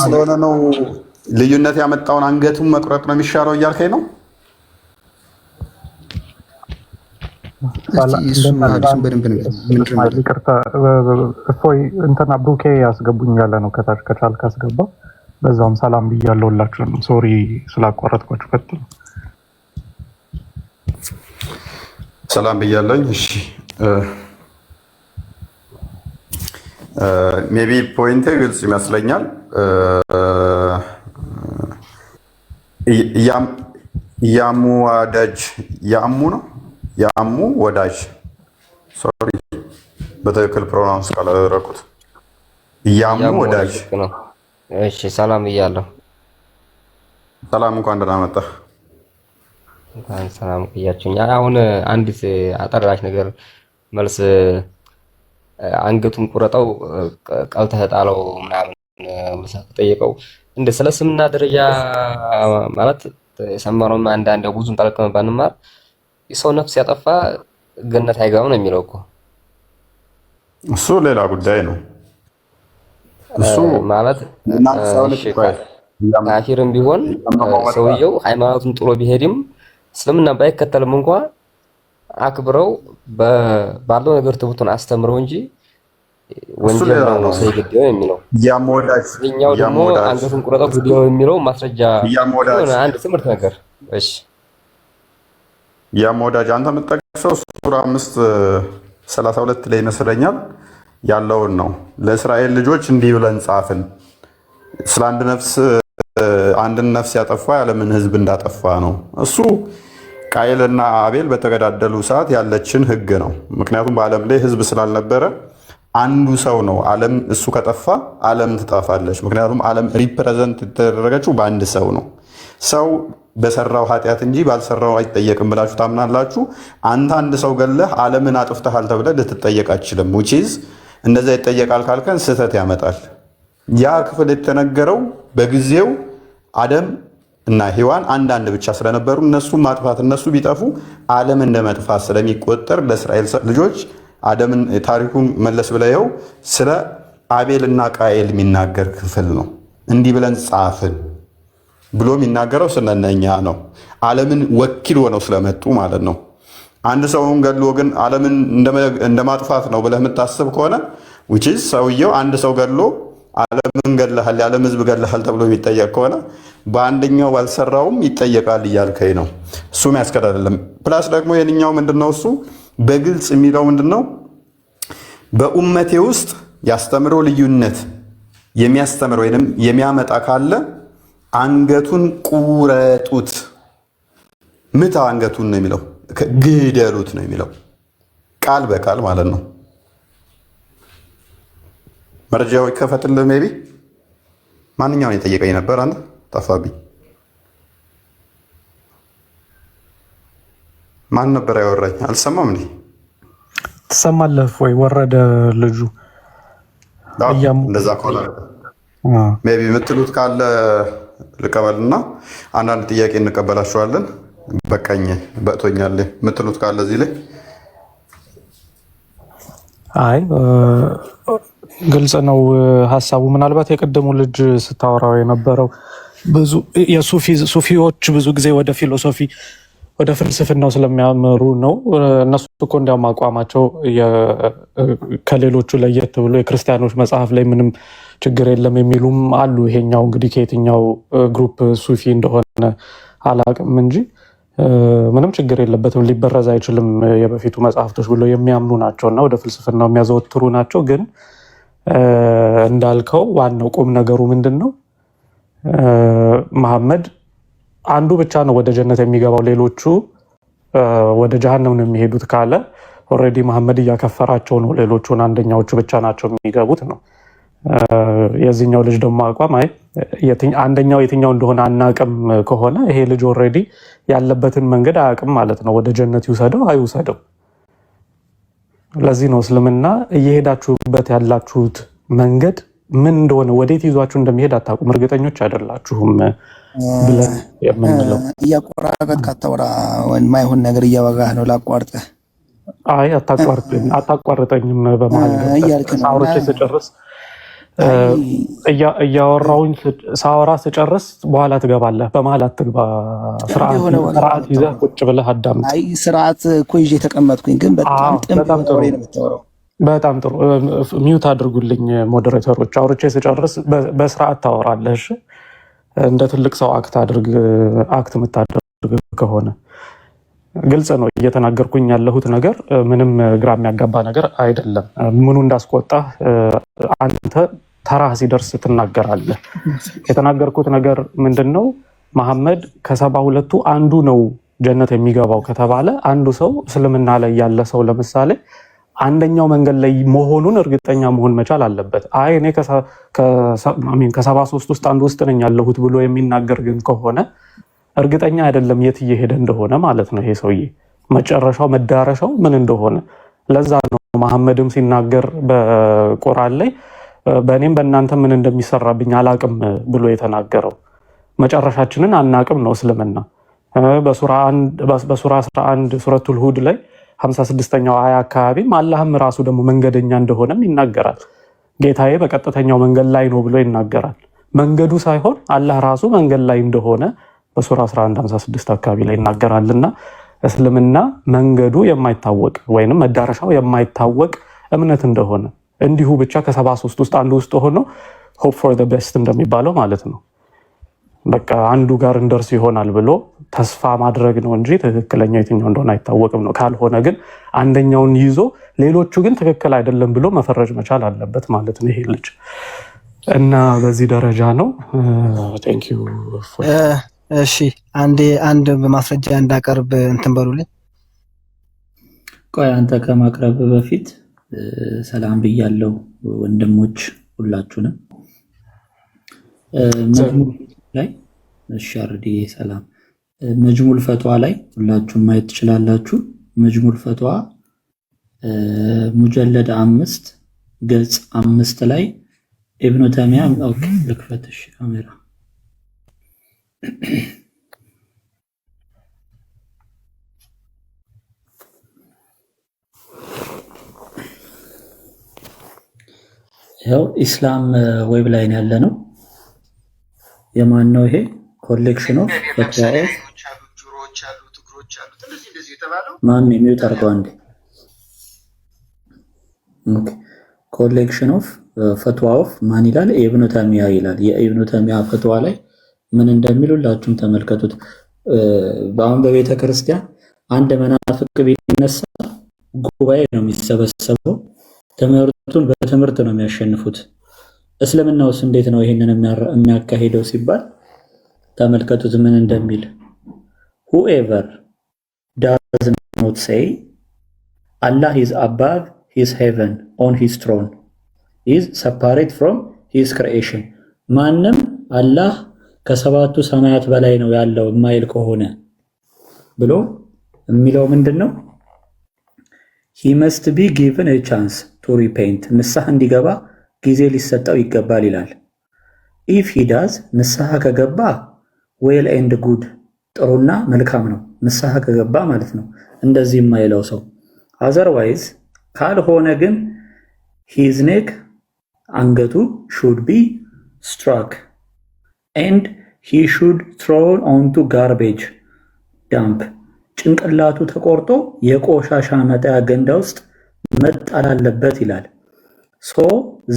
ስለሆነ ነው ልዩነት ያመጣውን አንገቱን መቁረጥ ነው የሚሻለው እያልከኝ ነው? እፎይ እንትና ብሩኬ ያስገቡኝ ያለ ነው። ከታች ከቻልክ አስገባ። በዛውም ሰላም ብያለሁ ሁላችሁንም። ሶሪ ስላቋረጥኳችሁ። ቀጥሉ። ሰላም ብያለኝ። እሺ ሜቢ ፖይንቴ ግልጽ ይመስለኛል። ያሙ ወዳጅ ያሙ ነው ያሙ ወዳጅ ሶሪ በትክክል ፕሮናውንስ ካላደረኩት ያሙ ወዳጅ። እሺ ሰላም ብያለሁ። ሰላም እንኳን ደህና መጣህ። እንኳን ሰላም ቆያችሁኝ። አሁን አንዲት አጠራሽ ነገር መልስ አንገቱን ቁረጠው ቀልተህ ጣለው ምናምን ጠየቀው። እንደ ስለ ስምና ደረጃ ማለት የሰማነው አንዳንድ ብዙም ጠልቀን ባንማር የሰው ነፍስ ያጠፋ ገነት አይገባም ነው የሚለው እኮ። እሱ ሌላ ጉዳይ ነው። እሱ ማለት ካፊርም ቢሆን ሰውየው ሃይማኖቱን ጥሎ ቢሄድም እስልምና ባይከተልም እንኳን አክብረው ባለው ነገር ትቡቱን አስተምረው እንጂ ወንጀል ነው ሳይገደው የሚለው ያው ደግሞ አንገቱን ቁረጠው ግደው የሚለው ማስረጃ ነው። አንድ ትምህርት ነገር እሺ ያም ወዳጅ አንተ የምትጠቅሰው ሱራ 5:32 ላይ ይመስለኛል ያለውን ነው። ለእስራኤል ልጆች እንዲህ ብለን ጻፍን፣ ስለ አንድን ነፍስ ያጠፋ ያለምን ሕዝብ እንዳጠፋ ነው። እሱ ቃየልና አቤል በተገዳደሉ ሰዓት ያለችን ሕግ ነው። ምክንያቱም በዓለም ላይ ሕዝብ ስላልነበረ አንዱ ሰው ነው። ዓለም እሱ ከጠፋ ዓለም ትጠፋለች። ምክንያቱም ዓለም ሪፕሬዘንት የተደረገችው በአንድ ሰው ነው። ሰው በሰራው ኃጢአት እንጂ ባልሰራው አይጠየቅም ብላችሁ ታምናላችሁ። አንድ ሰው ገለህ ዓለምን አጥፍተሃል ተብለህ ልትጠየቅ አትችልም። ውጪዝ እንደዛ ይጠየቃል ካልከን ስህተት ያመጣል። ያ ክፍል የተነገረው በጊዜው አደም እና ሔዋን አንዳንድ ብቻ ስለነበሩ እነሱ ማጥፋት እነሱ ቢጠፉ ዓለም እንደ መጥፋት ስለሚቆጠር ለእስራኤል ልጆች አደምን ታሪኩን መለስ ብለው ስለ አቤልና ቃኤል የሚናገር ክፍል ነው። እንዲህ ብለን ጻፍን ብሎ የሚናገረው ስለነኛ ነው። ዓለምን ወኪል ሆነው ስለመጡ ማለት ነው። አንድ ሰውን ገድሎ ግን ዓለምን እንደማጥፋት ነው ብለህ የምታስብ ከሆነ which is ሰውየው አንድ ሰው ገድሎ ዓለምን ገድለሃል የዓለም ህዝብ ገድለሃል ተብሎ የሚጠየቅ ከሆነ በአንደኛው ባልሰራውም ይጠየቃል እያልከኝ ነው። እሱም ያስከድ አይደለም። ፕላስ ደግሞ የኛው ምንድነው እሱ በግልጽ የሚለው ምንድነው በኡመቴ ውስጥ ያስተምሮ ልዩነት የሚያስተምር ወይንም የሚያመጣ ካለ አንገቱን ቁረጡት፣ ምታ አንገቱን ነው የሚለው፣ ግደሉት ነው የሚለው ቃል በቃል ማለት ነው። መረጃው ይከፈትልህ። ሜቢ ማንኛውን የጠየቀኝ ነበር? አንተ ጠፋብኝ። ማን ነበር ያወራኝ? አልሰማም እንዴ? ትሰማለህ ወይ? ወረደ ልጁ እንደዛ ከሆነ ሜቢ የምትሉት ካለ ልቀበልና አንዳንድ ጥያቄ እንቀበላችኋለን። በቃኝ በእቶኛል የምትሉት ካለ እዚህ ላይ አይ ግልጽ ነው ሀሳቡ። ምናልባት የቀደሙ ልጅ ስታወራው የነበረው ብዙ ሱፊዎች ብዙ ጊዜ ወደ ፊሎሶፊ ወደ ፍልስፍናው ስለሚያመሩ ነው። እነሱ እኮ እንዲያውም አቋማቸው ከሌሎቹ ለየት ብሎ የክርስቲያኖች መጽሐፍ ላይ ምንም ችግር የለም የሚሉም አሉ። ይሄኛው እንግዲህ ከየትኛው ግሩፕ ሱፊ እንደሆነ አላቅም እንጂ ምንም ችግር የለበትም፣ ሊበረዝ አይችልም የበፊቱ መጽሐፍቶች ብሎ የሚያምኑ ናቸውና ወደ ፍልስፍናው የሚያዘወትሩ ናቸው። ግን እንዳልከው ዋናው ቁም ነገሩ ምንድን ነው? መሐመድ አንዱ ብቻ ነው ወደ ጀነት የሚገባው፣ ሌሎቹ ወደ ጀሃነም ነው የሚሄዱት ካለ ኦልሬዲ መሐመድ እያከፈራቸው ነው። ሌሎቹን አንደኛዎቹ ብቻ ናቸው የሚገቡት ነው። የዚህኛው ልጅ ደግሞ አቋም አይ አንደኛው የትኛው እንደሆነ አናቅም ከሆነ ይሄ ልጅ ኦልሬዲ ያለበትን መንገድ አያቅም ማለት ነው። ወደ ጀነት ይውሰደው አይውሰደው። ለዚህ ነው እስልምና እየሄዳችሁበት ያላችሁት መንገድ ምን እንደሆነ ወዴት ይዟችሁ እንደሚሄድ አታውቁም፣ እርግጠኞች አይደላችሁም ብለን የምንለው። እያቆራረጥ ካታወራ ማይሆን ነገር እያወጋህ ነው። ላቋርጥህ? አይ አታቋርጠኝም። በመሀል አውርቼ ስጨርስ እያወራሁኝ ሳወራ ስጨርስ በኋላ ትገባለህ። በመሀል አትግባ። ስርዓት ይዘህ ቁጭ ብለህ አዳምጥ። አይ ስርዓት እኮ ይዤ ተቀመጥኩኝ፣ ግን በጣም ጥሩ ነው የምታወራው። በጣም ጥሩ። ሚውት አድርጉልኝ ሞዴሬተሮች። አውርቼ ስጨርስ በስርዓት ታወራለህ። እሺ፣ እንደ ትልቅ ሰው አክት የምታደርግ ከሆነ ግልጽ ነው እየተናገርኩኝ ያለሁት ነገር ምንም ግራ የሚያጋባ ነገር አይደለም። ምኑ እንዳስቆጣ አንተ ተራህ ሲደርስ ትናገራለህ። የተናገርኩት ነገር ምንድነው? መሐመድ ከ72ቱ አንዱ ነው ጀነት የሚገባው ከተባለ አንዱ ሰው እስልምና ላይ ያለ ሰው ለምሳሌ አንደኛው መንገድ ላይ መሆኑን እርግጠኛ መሆን መቻል አለበት። አይ እኔ ከ73 ውስጥ አንዱ ውስጥ ነኝ ያለሁት ብሎ የሚናገር ግን ከሆነ እርግጠኛ አይደለም የት እየሄደ እንደሆነ ማለት ነው። ይሄ ሰውዬ መጨረሻው መዳረሻው ምን እንደሆነ። ለዛ ነው መሐመድም ሲናገር በቁርአን ላይ በእኔም በእናንተ ምን እንደሚሰራብኝ አላቅም ብሎ የተናገረው። መጨረሻችንን አናቅም ነው እስልምና። በሱራ 11 ሱረቱል ሁድ ላይ 56ኛው አያ አካባቢም አላህም ራሱ ደግሞ መንገደኛ እንደሆነም ይናገራል። ጌታዬ በቀጥተኛው መንገድ ላይ ነው ብሎ ይናገራል። መንገዱ ሳይሆን አላህ ራሱ መንገድ ላይ እንደሆነ በሱራ 1156 አካባቢ ላይ ይናገራልና እስልምና መንገዱ የማይታወቅ ወይንም መዳረሻው የማይታወቅ እምነት እንደሆነ እንዲሁ ብቻ ከ73 ውስጥ አንዱ ውስጥ ሆኖ hope for the best እንደሚባለው ማለት ነው። በቃ አንዱ ጋር እንደርስ ይሆናል ብሎ ተስፋ ማድረግ ነው እንጂ ትክክለኛው የትኛው እንደሆነ አይታወቅም ነው። ካልሆነ ግን አንደኛውን ይዞ ሌሎቹ ግን ትክክል አይደለም ብሎ መፈረጅ መቻል አለበት ማለት ነው ይሄ ልጅ እና በዚህ ደረጃ ነው። ቴንክ ዩ። እሺ አንድ በማስረጃ እንዳቀርብ እንትን በሉልኝ። ቆይ አንተ ከማቅረብ በፊት ሰላም ብያለሁ ወንድሞች ሁላችሁንም። መጅሙል ላይ ሻርዲ ሰላም መጅሙል ፈትዋ ላይ ሁላችሁም ማየት ትችላላችሁ። መጅሙል ፈትዋ ሙጀለድ 5 ገጽ 5 ላይ ኢብኑ ተይሚያ ኦኬ ልክፈትሽ ካሜራ ያው ኢስላም ዌብ ላይ ያለ ነው። የማን ነው ይሄ? ኮሌክሽን ኦፍ ፈትዋዎች ማን የሚውት አርገው አንዴ። ኦኬ ኮሌክሽን ኦፍ ፈትዋ ኦፍ ማን ይላል? ኢብኑ ተይሚያ ይላል። የኢብኑ ተይሚያ ፈትዋ ላይ ምን እንደሚሉ ሁላችሁም ተመልከቱት። በአሁን በቤተ ክርስቲያን አንድ መናፍቅ ቢነሳ ጉባኤ ነው የሚሰበሰበው። ትምህርቱን በትምህርት ነው የሚያሸንፉት። እስልምናውስ እንዴት ነው ይሄንን የሚያካሂደው ሲባል ተመልከቱት ምን እንደሚል whoever does not say Allah is above his heaven on his throne is separate from his creation ማንም አላህ ከሰባቱ ሰማያት በላይ ነው ያለው የማይል ከሆነ ብሎ የሚለው ምንድነው? he must be given a chance to repent ንስሐ እንዲገባ ጊዜ ሊሰጠው ይገባል ይላል። if he does ንስሐ ከገባ well and good ጥሩና መልካም ነው ንስሐ ከገባ ማለት ነው እንደዚህ የማይለው ሰው። otherwise ካልሆነ ግን his neck አንገቱ should be struck and he should thrown onto garbage dump ጭንቅላቱ ተቆርጦ የቆሻሻ መጣያ ገንዳ ውስጥ መጣል አለበት ይላል። so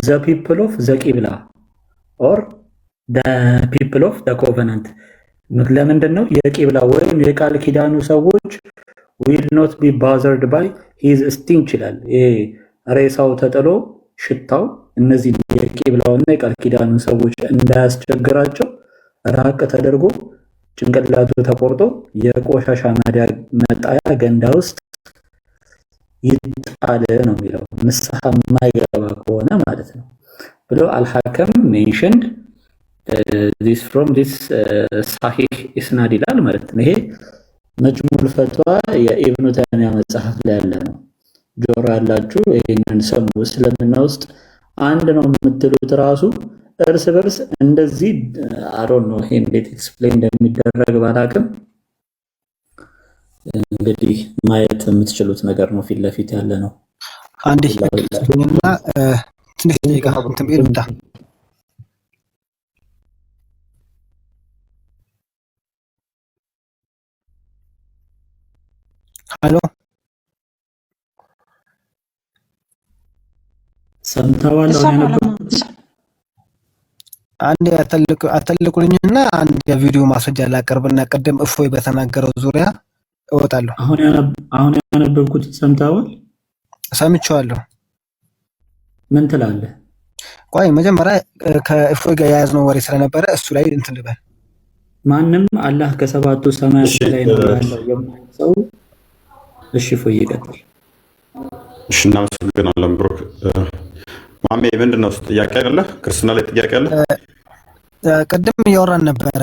the people of the qibla or the people of the covenant ለምንድን ነው የቂብላ ወይም የቃል ኪዳኑ ሰዎች will not be bothered by his stench ይላል። ሬሳው ተጥሎ ሽታው እነዚህ የቂብላውና የቃል ኪዳኑ ሰዎች እንዳያስቸግራቸው ራቅ ተደርጎ ጭንቅላቱ ተቆርጦ የቆሻሻ መጣያ ገንዳ ውስጥ ይጣል ነው የሚለው ንስሐ የማይገባ ከሆነ ማለት ነው ብሎ አልሐከም ሜንሽንድ this from this sahih isnad ይላል ማለት ነው። ይሄ መጅሙል ፈትዋ የኢብኑ ተይሚያ መጽሐፍ ላይ ያለ ነው። ጆሮ ያላችሁ ይሄንን ሰሙ። እስልምና ውስጥ አንድ ነው የምትሉት ራሱ እርስ በርስ እንደዚህ አሮን ነው። ይሄ እንዴት ኤክስፕሌን እንደሚደረግ ባላቅም እንግዲህ ማየት የምትችሉት ነገር ነው። ፊት ለፊት ያለ ነው። አንዴ እና ትንሽ ደቂቃ እንትን ቢልምጣ ሄሎ ሰምተዋል? አንድ አተልቁልኝና አንድ የቪዲዮ ማስረጃ ላቀርብና ቀደም እፎይ በተናገረው ዙሪያ እወጣለሁ። አሁን ያነበብኩት ሰምተዋል? ሰምቼዋለሁ። ምን ትላለህ? ቆይ መጀመሪያ ከእፎይ ጋር የያዝነው ወሬ ስለነበረ እሱ ላይ እንትን ልበል። ማንም አላህ ከሰባቱ ሰማያት ላይ ነው ያለው ሰው። እሺ እፎይ ይቀጥል። እሺ እናመሰግናለን ብሩክ። ማሜ ምንድነው ጥያቄ አለ? ክርስትና ላይ ጥያቄ አለ? ቅድም እያወራን ነበረ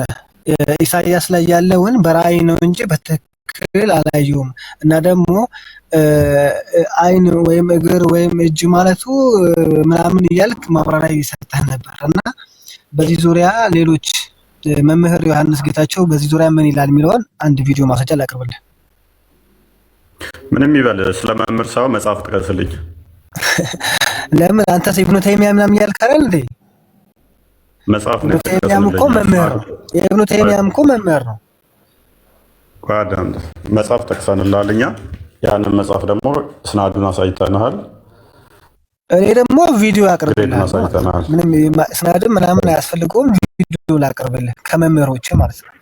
ኢሳይያስ ላይ ያለውን በራእይ ነው እንጂ በትክክል አላየውም እና ደግሞ አይን ወይም እግር ወይም እጅ ማለቱ ምናምን እያልክ ማብራሪያ ይሰጣል ነበር እና በዚህ ዙሪያ ሌሎች መምህር ዮሐንስ ጌታቸው በዚህ ዙሪያ ምን ይላል የሚለውን አንድ ቪዲዮ ማስረጃ ላቀርብልህ። ምንም ይበል ስለ መምህር ሰው መጽሐፍ ጥቀስልኝ። ለምን አንተ ኢብኑ ተይሚያ ምናምን ያልክ አይደል እንዴ? መጽሐፍ ነው ተይሚያም እኮ መምህር ነው። የኢብኑ ተይሚያም እኮ መምህር ነው። ጓዳም መጽሐፍ ጠቅሰንልሃል እኛ። ያንን መጽሐፍ ደግሞ ስናዱን አሳይተናል። እኔ ደግሞ ቪዲዮ አቀርብልሃለሁ። ምንም ስናድም ምናምን አያስፈልገውም። ቪዲዮ ላቀርብልህ ከመምህሮቼ ማለት ነው።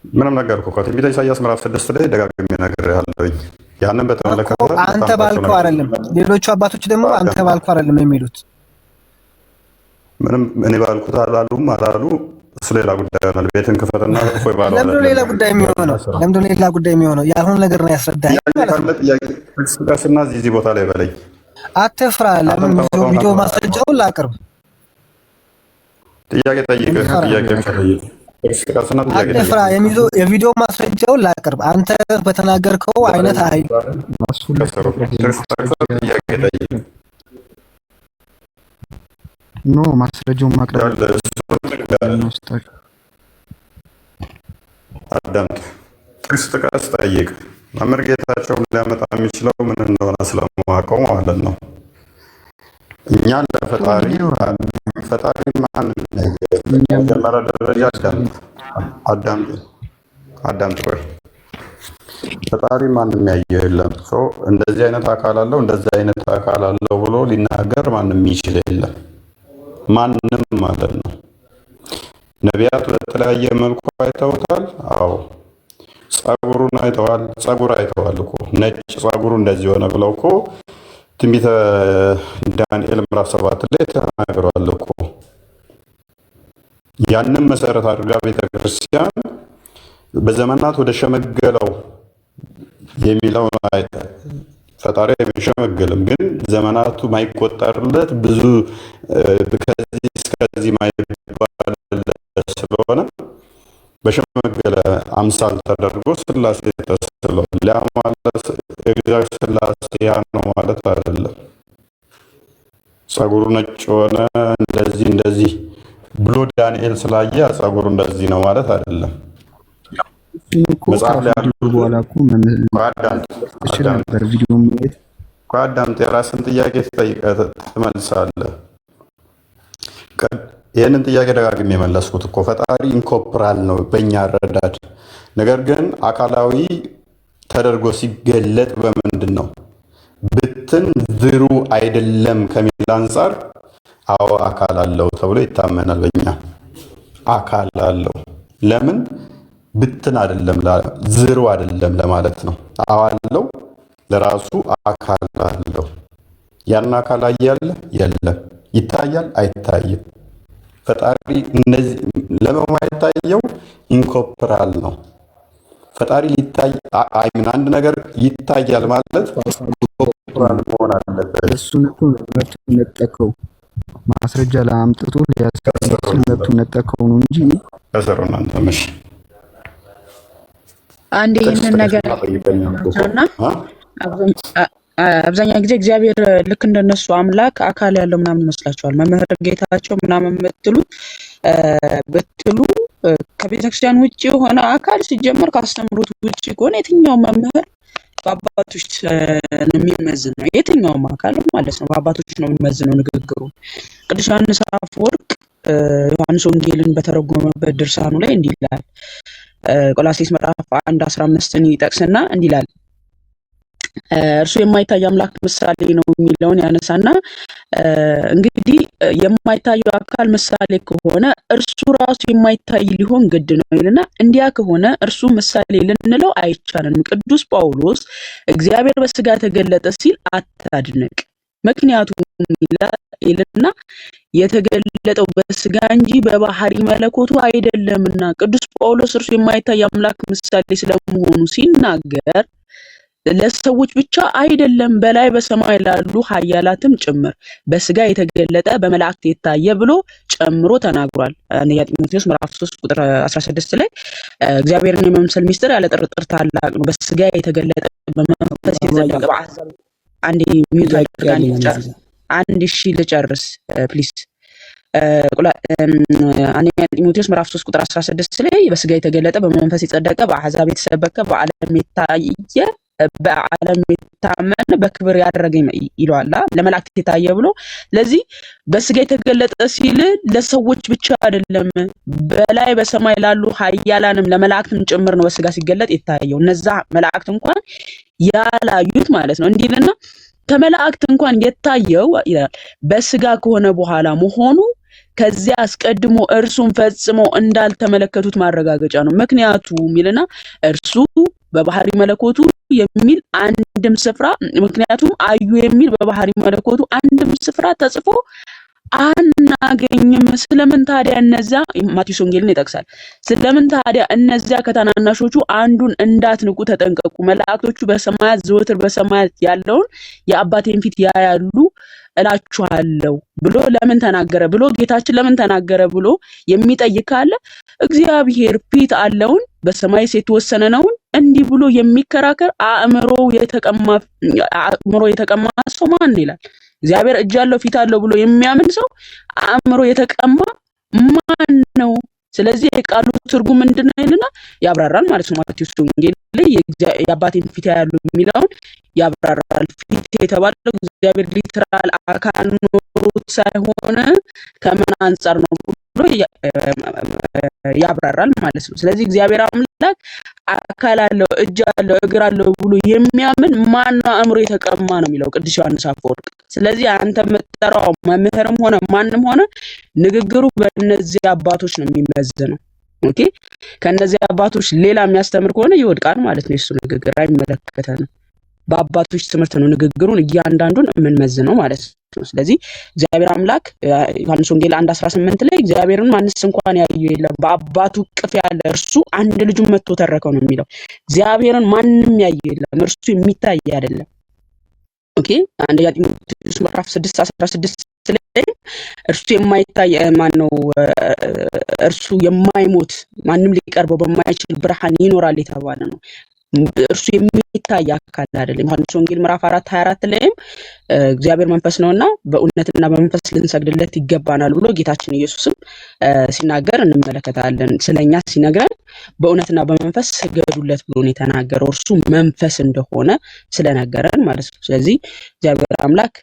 ምንም ነገር እኮ ከትንቢተ ኢሳይያስ ምዕራፍ 6 ላይ ደጋግሜ ነግሬሃለሁኝ። ያንን በተመለከተ አንተ ባልከው አይደለም፣ ሌሎቹ አባቶች ደግሞ አንተ ባልከው አይደለም የሚሉት። ምንም እኔ ባልኩት አላሉ እሱ ሌላ ጉዳይ ይሆናል። ቤትን ክፈትና እፎይ ባለው ለምንድን ሌላ ጉዳይ የሚሆነው? ለምንድን ሌላ ጉዳይ የሚሆነው? ያልሆነ ነገር ነው ያስረዳኝ ማለት ነው። ጥያቄና እዚህ ቦታ ላይ በለኝ። አትፍራ። ለምን ቪዲዮ ማስረጃውን ላቅርብ። ጥያቄ ጠይቀህ ጥያቄ ጠይቀህ አትፍራ። የቪዲዮ ማስረጃውን ላቅርብ። አንተ በተናገርከው አይነት አይ ኖ ማስረጃውን ማቅረብ አዳምጥ። ጥቅስ ጥቀስ ጠይቅ። መምህር ጌታቸው ሊያመጣ የሚችለው ምን እንደሆነ ስለማውቀው ማለት ነው። እኛ ለፈጣሪ ማን መጀመሪያ ደረጃ አዳምጥ ቆይ ፈጣሪ ማንም ያየው የለም። እንደዚህ አይነት አካል አለው እንደዚህ አይነት አካል አለው ብሎ ሊናገር ማንም ይችል የለም። ማንም ማለት ነው። ነቢያት በተለያየ መልኩ አይተውታል። አዎ ጸጉሩን አይተዋል። ጸጉር አይተዋል እኮ ነጭ ጸጉሩ እንደዚህ ሆነ ብለው እኮ ትንቢተ ዳንኤል ምዕራፍ 7 ላይ ተናግረዋል እኮ። ያንን መሰረት አድርጋ ቤተክርስቲያን በዘመናት ወደ ሸመገለው የሚለው ፈጣሪ አይሸመገልም፣ ግን ዘመናቱ ማይቆጠርለት ብዙ ከዚህ እስከዚህ ማይባልለት ስለሆነ በሸመገለ አምሳል ተደርጎ ስላሴ ተስሏል። ያ ማለት እግዚአብሔር ስላሴ ያ ነው ማለት አይደለም። ጸጉሩ ነጭ ሆነ እንደዚህ ብሎ ዳንኤል ስላየ ጸጉሩ እንደዚህ ነው ማለት አይደለም። መጽሐፍ ላይ አዳምጥ፣ የራስን ጥያቄ ትመልሳለህ። ይህንን ጥያቄ ደጋግሜ የመለስኩት እኮ ፈጣሪ ኢንኮፕራል ነው በእኛ አረዳድ። ነገር ግን አካላዊ ተደርጎ ሲገለጥ በምንድን ነው? ብትን ዝሩ አይደለም ከሚል አንጻር አዎ አካል አለው ተብሎ ይታመናል። በእኛ አካል አለው። ለምን? ብትን አይደለም ዝሩ አይደለም ለማለት ነው። አዎ አለው፣ ለራሱ አካል አለው። ያን አካል አያለ የለም፣ ይታያል አይታይም። ፈጣሪ እነዚህ ለማይታየው ኢንኮፕራል ነው። ፈጣሪ ሊታይ አንድ ነገር ይታያል ማለት ኢንኮፕራል መሆን አለበት። እሱን እኮ መብቱን ነጠቀው፣ ማስረጃ ለአምጥቶ ሊያስቀምጥ መብቱን ነጠቀው ነው እንጂ ከሰሩና አንተምሽ አንድ ይህንን ነገር እና አብዛኛው ጊዜ እግዚአብሔር ልክ እንደነሱ አምላክ አካል ያለው ምናምን ይመስላቸዋል። መምህር ጌታቸው ምናምን ብትሉ ከቤተክርስቲያን ውጭ የሆነ አካል ሲጀመር ካስተምሩት ውጭ ከሆነ የትኛው መምህር በአባቶች ነው የሚመዝነው። የትኛውም አካል ማለት ነው በአባቶች ነው የሚመዝነው ንግግሩ። ቅዱስ ዮሐንስ አፈወርቅ ዮሐንስ ወንጌልን በተረጎመበት ድርሳኑ ላይ እንዲህ ይላል። ቆላስይስ ምዕራፍ 1:15ን ይጠቅስና እንዲህ ይላል። እርሱ የማይታይ አምላክ ምሳሌ ነው የሚለውን ያነሳና እንግዲህ የማይታየው አካል ምሳሌ ከሆነ እርሱ ራሱ የማይታይ ሊሆን ግድ ነው ይልና እንዲያ ከሆነ እርሱ ምሳሌ ልንለው አይቻልም። ቅዱስ ጳውሎስ እግዚአብሔር በስጋ ተገለጠ ሲል አታድንቅ፣ ምክንያቱም ይልና የተገለጠው በስጋ እንጂ በባህሪ መለኮቱ አይደለምና። ቅዱስ ጳውሎስ እርሱ የማይታይ አምላክ ምሳሌ ስለመሆኑ ሲናገር ለሰዎች ብቻ አይደለም በላይ በሰማይ ላሉ ኃያላትም ጭምር በስጋ የተገለጠ በመላእክት የታየ ብሎ ጨምሮ ተናግሯል። አንደኛ ጢሞቴዎስ ምዕራፍ 3 ቁጥር 16 ላይ እግዚአብሔርን የመምሰል ሚስጥር ያለ ጥርጥር ታላቅ ነው፣ በስጋ የተገለጠ በመንፈስ የተዘለቀ በአሕዛብ አንድ ሚዩት አድርጋለች። አንድ ሺህ ልጨርስ ፕሊዝ። አንደኛ ጢሞቴዎስ ምዕራፍ 3 ቁጥር 16 ላይ በስጋ የተገለጠ በመንፈስ የጸደቀ በአሕዛብ የተሰበከ በዓለም የታየ በዓለም የታመነ በክብር ያደረገ ይለዋል። ለመላእክት የታየ ብሎ ለዚህ በስጋ የተገለጠ ሲል ለሰዎች ብቻ አይደለም፣ በላይ በሰማይ ላሉ ኃያላንም ለመላእክትም ጭምር ነው በስጋ ሲገለጥ የታየው። እነዛ መላእክት እንኳን ያላዩት ማለት ነው። እንዲልና ከመላእክት እንኳን የታየው ይላል በስጋ ከሆነ በኋላ መሆኑ ከዚያ አስቀድሞ እርሱን ፈጽሞ እንዳልተመለከቱት ማረጋገጫ ነው። ምክንያቱም ይልና እርሱ በባህሪ መለኮቱ የሚል አንድም ስፍራ ምክንያቱም አዩ የሚል በባህሪ መለኮቱ አንድም ስፍራ ተጽፎ አናገኝም። ስለምን ታዲያ እነዚያ ማቴዎስ ወንጌልን ይጠቅሳል። ስለምን ታዲያ እነዚያ ከታናናሾቹ አንዱን እንዳትንቁ ተጠንቀቁ፣ መላእክቶቹ በሰማያት ዘወትር በሰማያት ያለውን የአባቴን ፊት ያያሉ እላችኋለሁ ብሎ ለምን ተናገረ ብሎ ጌታችን ለምን ተናገረ ብሎ የሚጠይቅ ካለ እግዚአብሔር ፊት አለውን በሰማይስ የተወሰነ ነውን እንዲህ ብሎ የሚከራከር አእምሮ የተቀማ ሰው ማን ይላል? እግዚአብሔር እጅ አለው ፊት አለው ብሎ የሚያምን ሰው አእምሮ የተቀማ ማን ነው? ስለዚህ የቃሉ ትርጉም ምንድነው ይልና ያብራራል ማለት ነው። ማቴዎስ ወንጌል ላይ የአባቴን ፊት ያያሉ የሚለውን ያብራራል። ፊት የተባለው እግዚአብሔር ሊትራል አካል ኖሮት ሳይሆን ከምን አንጻር ነው ብሎ ያብራራል ማለት ነው። ስለዚህ እግዚአብሔር አምላክ አካል አለው እጅ አለው እግር አለው ብሎ የሚያምን ማን አእምሮ የተቀማ ነው የሚለው ቅዱስ ዮሐንስ አፈወርቅ። ስለዚህ አንተ መጠራው መምህርም ሆነ ማንም ሆነ ንግግሩ በእነዚህ አባቶች ነው የሚመዘነው። ኦኬ ከነዚህ አባቶች ሌላ የሚያስተምር ከሆነ ይወድቃል ማለት ነው። እሱ ንግግር አይመለከተንም። በአባቶች ትምህርት ነው ንግግሩን እያንዳንዱን የምንመዝነው ማለት ነው። ስለዚህ እግዚአብሔር አምላክ ዮሐንስ ወንጌል 1:18 ላይ እግዚአብሔርን ማንስ እንኳን ያየው የለም በአባቱ እቅፍ ያለ እርሱ አንድ ልጁን መጥቶ ተረከው ነው የሚለው። እግዚአብሔርን ማንም ያየው የለም፣ እርሱ የሚታይ አይደለም። ኦኬ አንደኛ ጢሞቴዎስ ምዕራፍ 6:16 ላይ እርሱ የማይታይ ማን ነው? እርሱ የማይሞት ማንም ሊቀርበው በማይችል ብርሃን ይኖራል የተባለ ነው። እርሱ የሚታይ አካል አይደለም። ዮሐንስ ወንጌል ምዕራፍ 4:24 ላይም እግዚአብሔር መንፈስ ነውና በእውነትና በመንፈስ ልንሰግድለት ይገባናል ብሎ ጌታችን ኢየሱስም ሲናገር እንመለከታለን። ስለኛ ሲነግረን በእውነትና በመንፈስ ስገዱለት ብሎ ነው የተናገረው። እርሱ መንፈስ እንደሆነ ስለነገረን ማለት ነው። ስለዚህ እግዚአብሔር አምላክ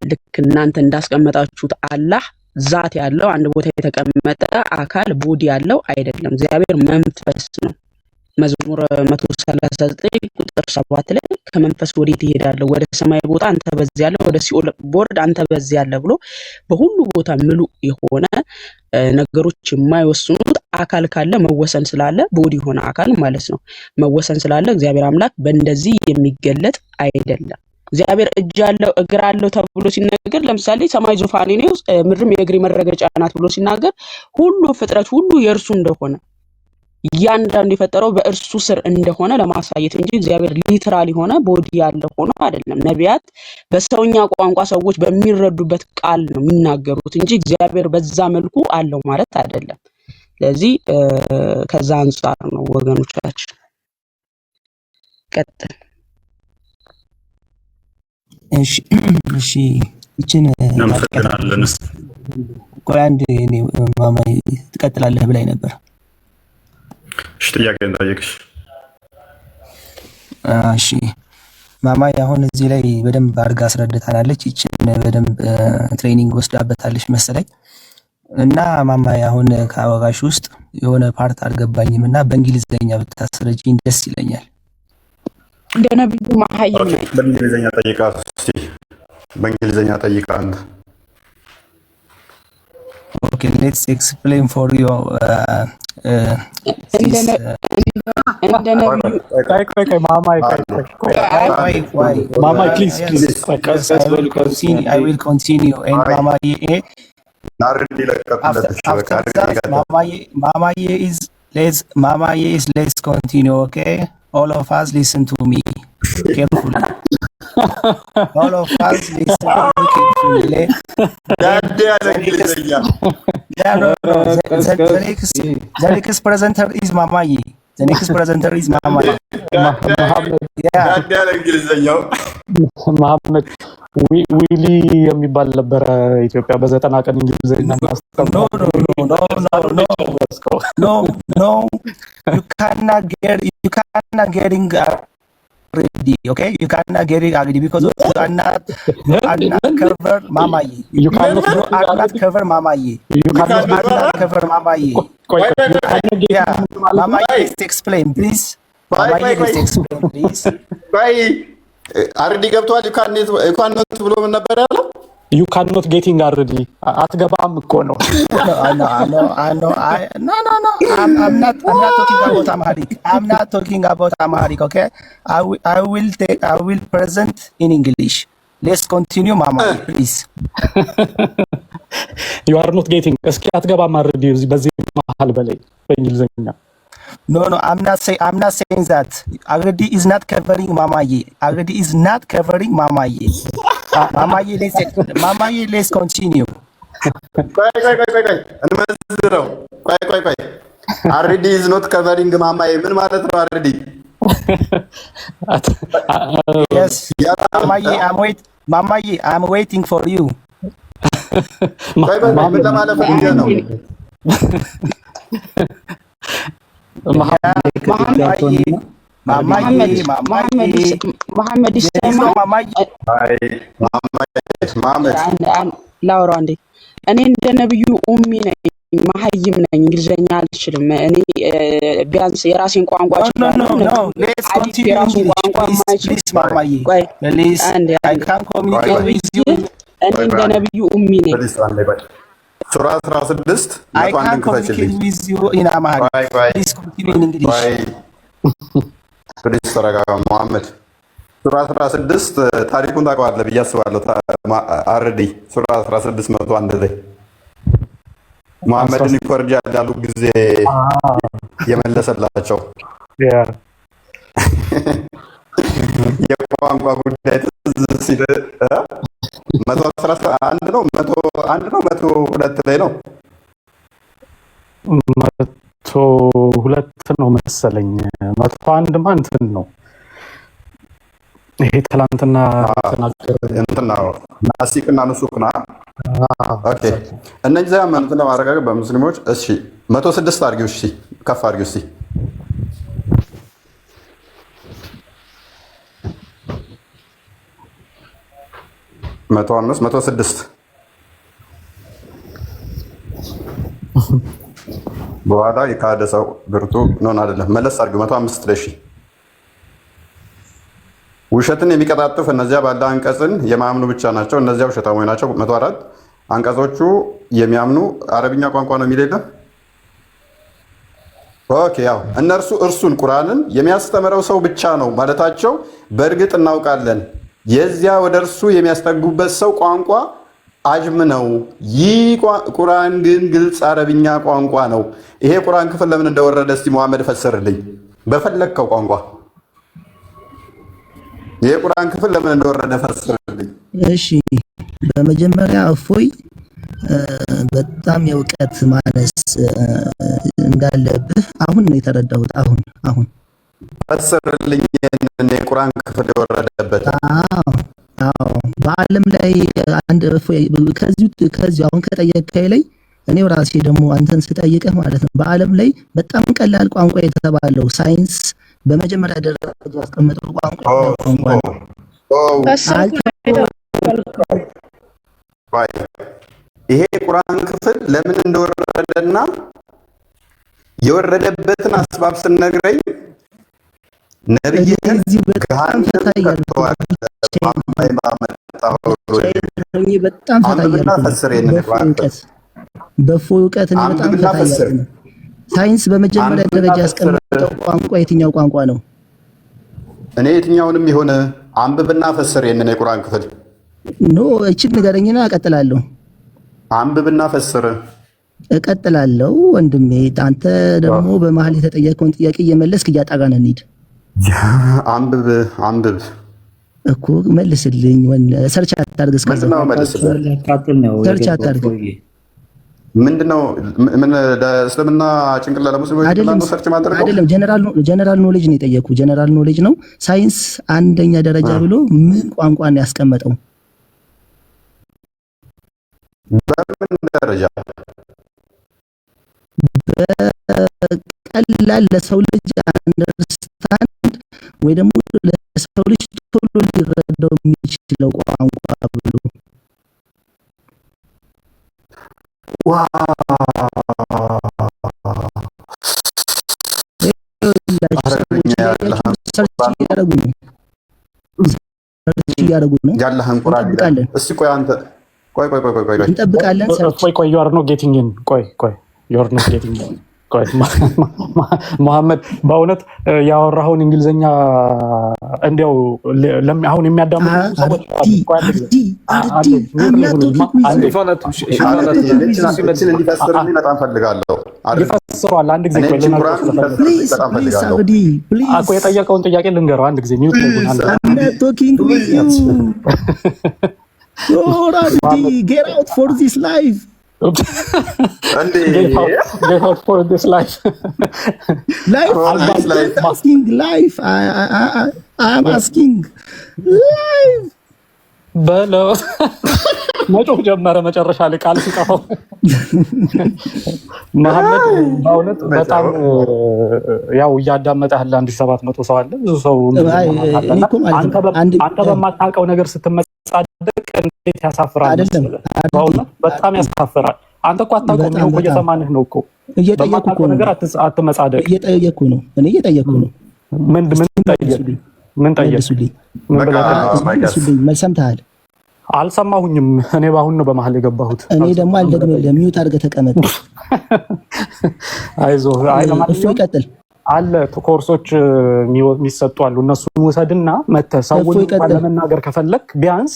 ልክ እናንተ እንዳስቀመጣችሁት አላህ ዛት ያለው አንድ ቦታ የተቀመጠ አካል ቦዲ ያለው አይደለም። እግዚአብሔር መንፈስ ነው። መዝሙር 139 ቁጥር 7 ላይ ከመንፈስ ወዴት ይሄዳለሁ? ወደ ሰማይ ቦታ አንተ በዚህ ያለ፣ ወደ ሲኦል ቦርድ አንተ በዚህ ያለ ብሎ በሁሉ ቦታ ምሉእ የሆነ ነገሮች የማይወስኑት አካል ካለ መወሰን ስላለ ቦዲ ሆነ አካል ማለት ነው። መወሰን ስላለ እግዚአብሔር አምላክ በእንደዚህ የሚገለጥ አይደለም። እግዚአብሔር እጅ አለው እግር አለው ተብሎ ሲነገር ለምሳሌ ሰማይ ዙፋኔ ነው ምድርም የእግሬ መረገጫ ናት ብሎ ሲናገር ሁሉ ፍጥረት ሁሉ የእርሱ እንደሆነ እያንዳንዱ የፈጠረው በእርሱ ስር እንደሆነ ለማሳየት እንጂ እግዚአብሔር ሊትራሊ ሆነ ቦዲ ያለው ሆኖ አይደለም። ነቢያት በሰውኛ ቋንቋ ሰዎች በሚረዱበት ቃል ነው የሚናገሩት እንጂ እግዚአብሔር በዛ መልኩ አለው ማለት አይደለም። ስለዚህ ከዛ አንፃር ነው ወገኖቻችን። ቀጥል። እሺ እቺን እናመሰግናለን። ቆይ አንድ እኔ ማማይ ትቀጥላለህ ብላኝ ነበር። እሺ ጥያቄ እንጠይቅሽ። እሺ ማማይ አሁን እዚህ ላይ በደንብ አድርጋ አስረድታናለች። እቺን በደንብ ትሬኒንግ ወስዳበታለች መሰለኝ። እና ማማይ አሁን ከአወጋሽ ውስጥ የሆነ ፓርት አልገባኝም እና በእንግሊዝኛ ብታስረጂኝ ደስ ይለኛል። እንደ ነብዩ መሐይም ነው። በእንግሊዝኛ ጠይቃ እስቲ በእንግሊዝኛ ጠይቃ አንተ። ኦኬ ሌትስ ኤክስፕሌን ፎር ዩ Mama, please. I will continue. And Mama, Mama is let's continue. Okay, all of us listen to me carefully. All of us listen to me carefully. The next presenter is Mamaye. The next presenter is Mamaye. መሐመድ ዊሊ የሚባል ነበረ ኢትዮጵያ በ90 ቀን እንግሊዝኛ No. You cannot getting ready. Okay, you cannot get it already because you are not cover Mamaye. You cannot cover Mamaye. You cannot cover Mamaye. Yeah, Mamaye, let's explain, please. Mamaye, let's explain, please. አርዲ ገብቷል። ዩካኖት ብሎ ምን ነበር ያለው? You cannot getting already አትገባም እኮ ነው። No. I'm not talking about Amharic. I'm not talking about Amharic, okay? I will present in English. Let's continue, Mama, please. You are not getting. እስኪ አትገባም already በዚህ መሃል በላይ በእንግሊዝኛ No, I'm not saying that. Already is not covering Mamaye. Already is not covering Mamaye. Mamaye, let's continue. ቆይ እንመዝረው። ቆይ already is not covering Mamaye ምን ማለት ነው? already Yes. Mamaye, I'm waiting for you. ምን ለማለት ፈልገህ ነው? መሐመድ ላውራ እንዴ? እኔ እንደ ነብዩ ኡሚ ነኝ መሀይም ነኝ፣ እንግሊዘኛ አልችልም። እኔ ቢያንስ የራሴን ቋንቋ እችላለሁ። የራሱን ቋንቋ የማይችል እኔ እንደ ነብዩ ኡሚ ነኝ። ሱራ 16 1 ክፈችልኝ። ፕሊዝ ተረጋጋ መሐመድ። ሱራ 16 ታሪኩን ታውቀዋለህ ብዬ አስባለሁ። አረዲ ሱራ 16 1 ላይ መሐመድን ይኮርጃል ያሉ ጊዜ የመለሰላቸው የቋንቋ ጉዳይ ትዝ ሲል 111 ነው 101 ነው 102 ላይ ነው 102 ነው መሰለኝ። 101 እንትን ነው ይሄ ትላንትና እንትና ናሲክና ንሱክና ኦኬ እነዚህ ያመኑት ለማረጋገጥ በሙስሊሞች እሺ 106 አድርጊው። እሺ ከፍ አድርጊው። እሺ 105 106 በኋላ የካደ ሰው ብርቱ ነው አይደለም። መለስ አድርጊው 105 ላይ እሺ ውሸትን የሚቀጣጥፍ እነዚያ ባለ አንቀጽን የማያምኑ ብቻ ናቸው፣ እነዚያ ውሸታሞች ናቸው። 104 አንቀጾቹ የሚያምኑ አረብኛ ቋንቋ ነው የሚል የለም። ኦኬ ያው እነርሱ እርሱን ቁርአንን የሚያስተምረው ሰው ብቻ ነው ማለታቸው በእርግጥ እናውቃለን። የዚያ ወደ እርሱ የሚያስጠጉበት ሰው ቋንቋ አጅም ነው። ይህ ቁርአን ግን ግልጽ አረብኛ ቋንቋ ነው። ይሄ ቁርአን ክፍል ለምን እንደወረደ እስቲ መሐመድ ፈስርልኝ በፈለግከው ቋንቋ። የቁርአን ክፍል ለምን እንደወረደ ፈስርልኝ። እሺ በመጀመሪያ እፎይ በጣም የእውቀት ማነስ እንዳለብህ አሁን ነው የተረዳሁት። አሁን ፈስርልኝ የቁርአን ክፍል የወረደበት። አዎ በዓለም ላይ አንድ እፎይ ከዚህ አሁን ከጠየቀኝ ላይ እኔው ራሴ ደግሞ አንተን ስጠይቅህ ማለት ነው በዓለም ላይ በጣም ቀላል ቋንቋ የተባለው ሳይንስ በመጀመሪያ ደረጃ ያስቀመጠው ቋንቋ ነው። ይሄ ቁርአን ክፍል ለምን እንደወረደና የወረደበትን አስባብ ስነግረኝ ነብይህን በጣም ፈታያለሁ። በእፎይ እውቀት እኔ በጣም ፈታያለሁ። ሳይንስ በመጀመሪያ ደረጃ ያስቀመጠው ቋንቋ የትኛው ቋንቋ ነው? እኔ የትኛውንም የሆነ አንብብና ፈስር የነነ የቁርአን ክፍል ኖ እቺን ንገረኝና እቀጥላለሁ። አንብብና ፈስር እቀጥላለሁ። ወንድሜ አንተ ደግሞ በመሀል የተጠየቀውን ጥያቄ እየመለስክ እያጣጋን እንሂድ። አንብብ እኮ መልስልኝ። ሰርች አታርግ። እስከዛ ሰርች አታርግ። ምንድነው? ምን ለእስልምና ጭንቅላ ለሙስሊሞች ነው ሰርች ማድረግ አይደለም። ጀነራል ኖሌጅ ነው የጠየኩ። ጀነራል ኖሌጅ ነው። ሳይንስ አንደኛ ደረጃ ብሎ ምን ቋንቋን ያስቀመጠው? በምን ደረጃ? በቀላል ለሰው ልጅ አንደርስታንድ ወይ ደግሞ ለሰው ልጅ ቶሎ ሊረዳው የሚችለው ቋንቋ ብሎ ያለህን ቁርአን ይላል። እስቲ ቆይ አንተ ቆይ እንጠብቃለን። ቆይ you are not getting in ቆይ you are not getting in ቆይ መሐመድ በእውነት ያወራኸውን እንግሊዘኛ እንዲያው አሁን የሚያዳምጡ ሰዎች ይፈስረዋል። አንድ ጊዜ የጠየቀውን ጥያቄ ልንገረው። አንድ ጊዜ ሚውት get out for this live. Get out for this life. Life. I'm asking live. በለው መጮህ ጀመረ። መጨረሻ ላይ ቃል ሲጠፋው መሐመድ በእውነት በጣም ያው እያዳመጠ ያለ 1700 ሰው አለ። ብዙ ሰው አንተ በማታውቀው ነገር ስትመጻደቅ እንዴት ያሳፍራል! በእውነት በጣም ያሳፍራል። አንተ እኮ አታውቀውም ነው እኮ እየሰማንህ ነው እኮ እየጠየኩህ እኮ ነገር አትመጻደቅ። እየጠየኩህ ነው እኔ እየጠየኩህ ነው። ምን ጠየቅ? መልስ ሰምተሃል? አልሰማሁኝም። እኔ በአሁን ነው በመሀል የገባሁት። እኔ ደግሞ አልደግምልህም። ሚውት አድርገህ ተቀመጥ። አይዞህ። ይቀጥል አለ ኮርሶች የሚሰጡ አሉ። እነሱን ውሰድና መተህ ሰውን ለመናገር ከፈለክ ቢያንስ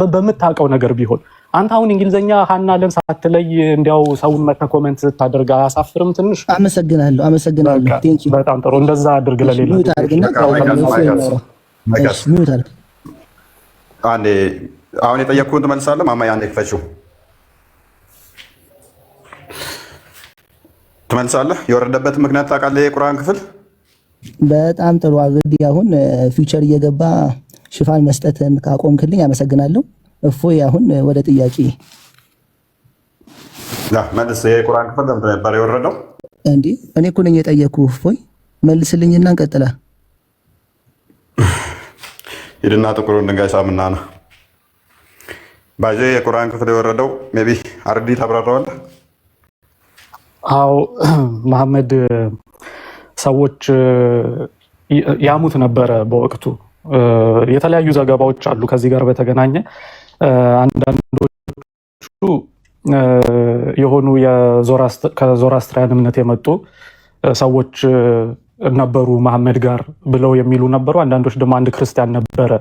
በምታውቀው ነገር ቢሆን አንተ አሁን እንግሊዘኛ ሀና ለን ሳትለይ እንዲያው ሰውን መተህ ኮሜንት ስታደርግ አያሳፍርም? ትንሽ አመሰግናለሁ። ቴንኪው። በጣም ጥሩ። እንደዛ አድርግ። ለሌላ ሚውት አድርግና ሚውት አድርግ። አንዴ አሁን የጠየቅኩህን ትመልሳለህ። ማማዬ አንዴ ክፈችው ትመልሳለህ። የወረደበት ምክንያት ታውቃለህ? የቁርአን ክፍል በጣም ጥሩ። እንግዲህ አሁን ፊውቸር እየገባ ሽፋን መስጠትን ካቆምክልኝ አመሰግናለሁ። እፎይ አሁን ወደ ጥያቄ መልስ። የቁርአን ክፍል ለምንድን ነበር የወረደው? እንዴ እኔ እኮ ነኝ የጠየኩህ። እፎይ መልስልኝና እንቀጥላ። ሂድና ጥቁሩን ድንጋይ ሳምና ነው ባዜ የቁርአን ክፍል የወረደው። ሜይ ቢ አርዲ ታብራራዋለህ? አዎ መሐመድ ሰዎች ያሙት ነበረ በወቅቱ። የተለያዩ ዘገባዎች አሉ ከዚህ ጋር በተገናኘ። አንዳንዶቹ የሆኑ ከዞራስትሪያን እምነት የመጡ ሰዎች ነበሩ መሐመድ ጋር ብለው የሚሉ ነበሩ። አንዳንዶች ደግሞ አንድ ክርስቲያን ነበረ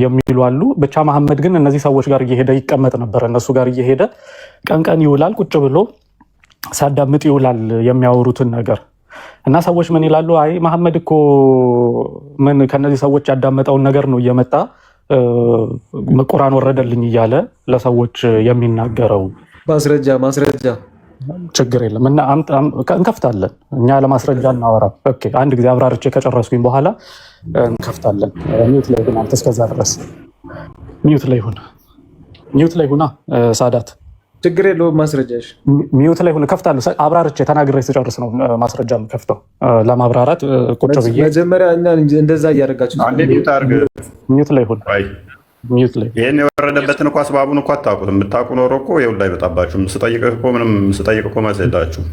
የሚሉ አሉ። ብቻ መሐመድ ግን እነዚህ ሰዎች ጋር እየሄደ ይቀመጥ ነበር። እነሱ ጋር እየሄደ ቀን ይውላል፣ ቁጭ ብሎ ሲያዳምጥ ይውላል የሚያወሩትን ነገር እና ሰዎች ምን ይላሉ? አይ መሐመድ እኮ ምን ከነዚህ ሰዎች ያዳመጠውን ነገር ነው እየመጣ ቁርአን ወረደልኝ እያለ ለሰዎች የሚናገረው። ማስረጃ ችግር የለም እና እንከፍታለን። እኛ ለማስረጃ እናወራ። ኦኬ አንድ ጊዜ አብራርቼ ከጨረስኩኝ በኋላ እንከፍታለን። ሚውት ላይ ሁን አንተ። እስከዛ ድረስ ሚውት ላይ ሁና ሳዳት። ችግር የለውም። ማስረጃሽ ሚውት ላይ ሁን። ከፍታለሁ። አብራርቼ ተናግሬ ስጨርስ ነው ማስረጃ የምከፍተው። ለማብራራት ቁጭ ብዬ መጀመሪያ እኛ እንደዛ እያደረጋችሁ አንዴ ሚውት አድርግ። ሚውት ላይ ሁን። ሚውት ላይ ይሄን የወረደበትን እኮ አስባቡን እኮ አታውቁትም። የምታውቁ ኖሮ እኮ ይኸውልህ አይመጣባችሁም። ስጠይቅህ እኮ መልስ የላችሁም።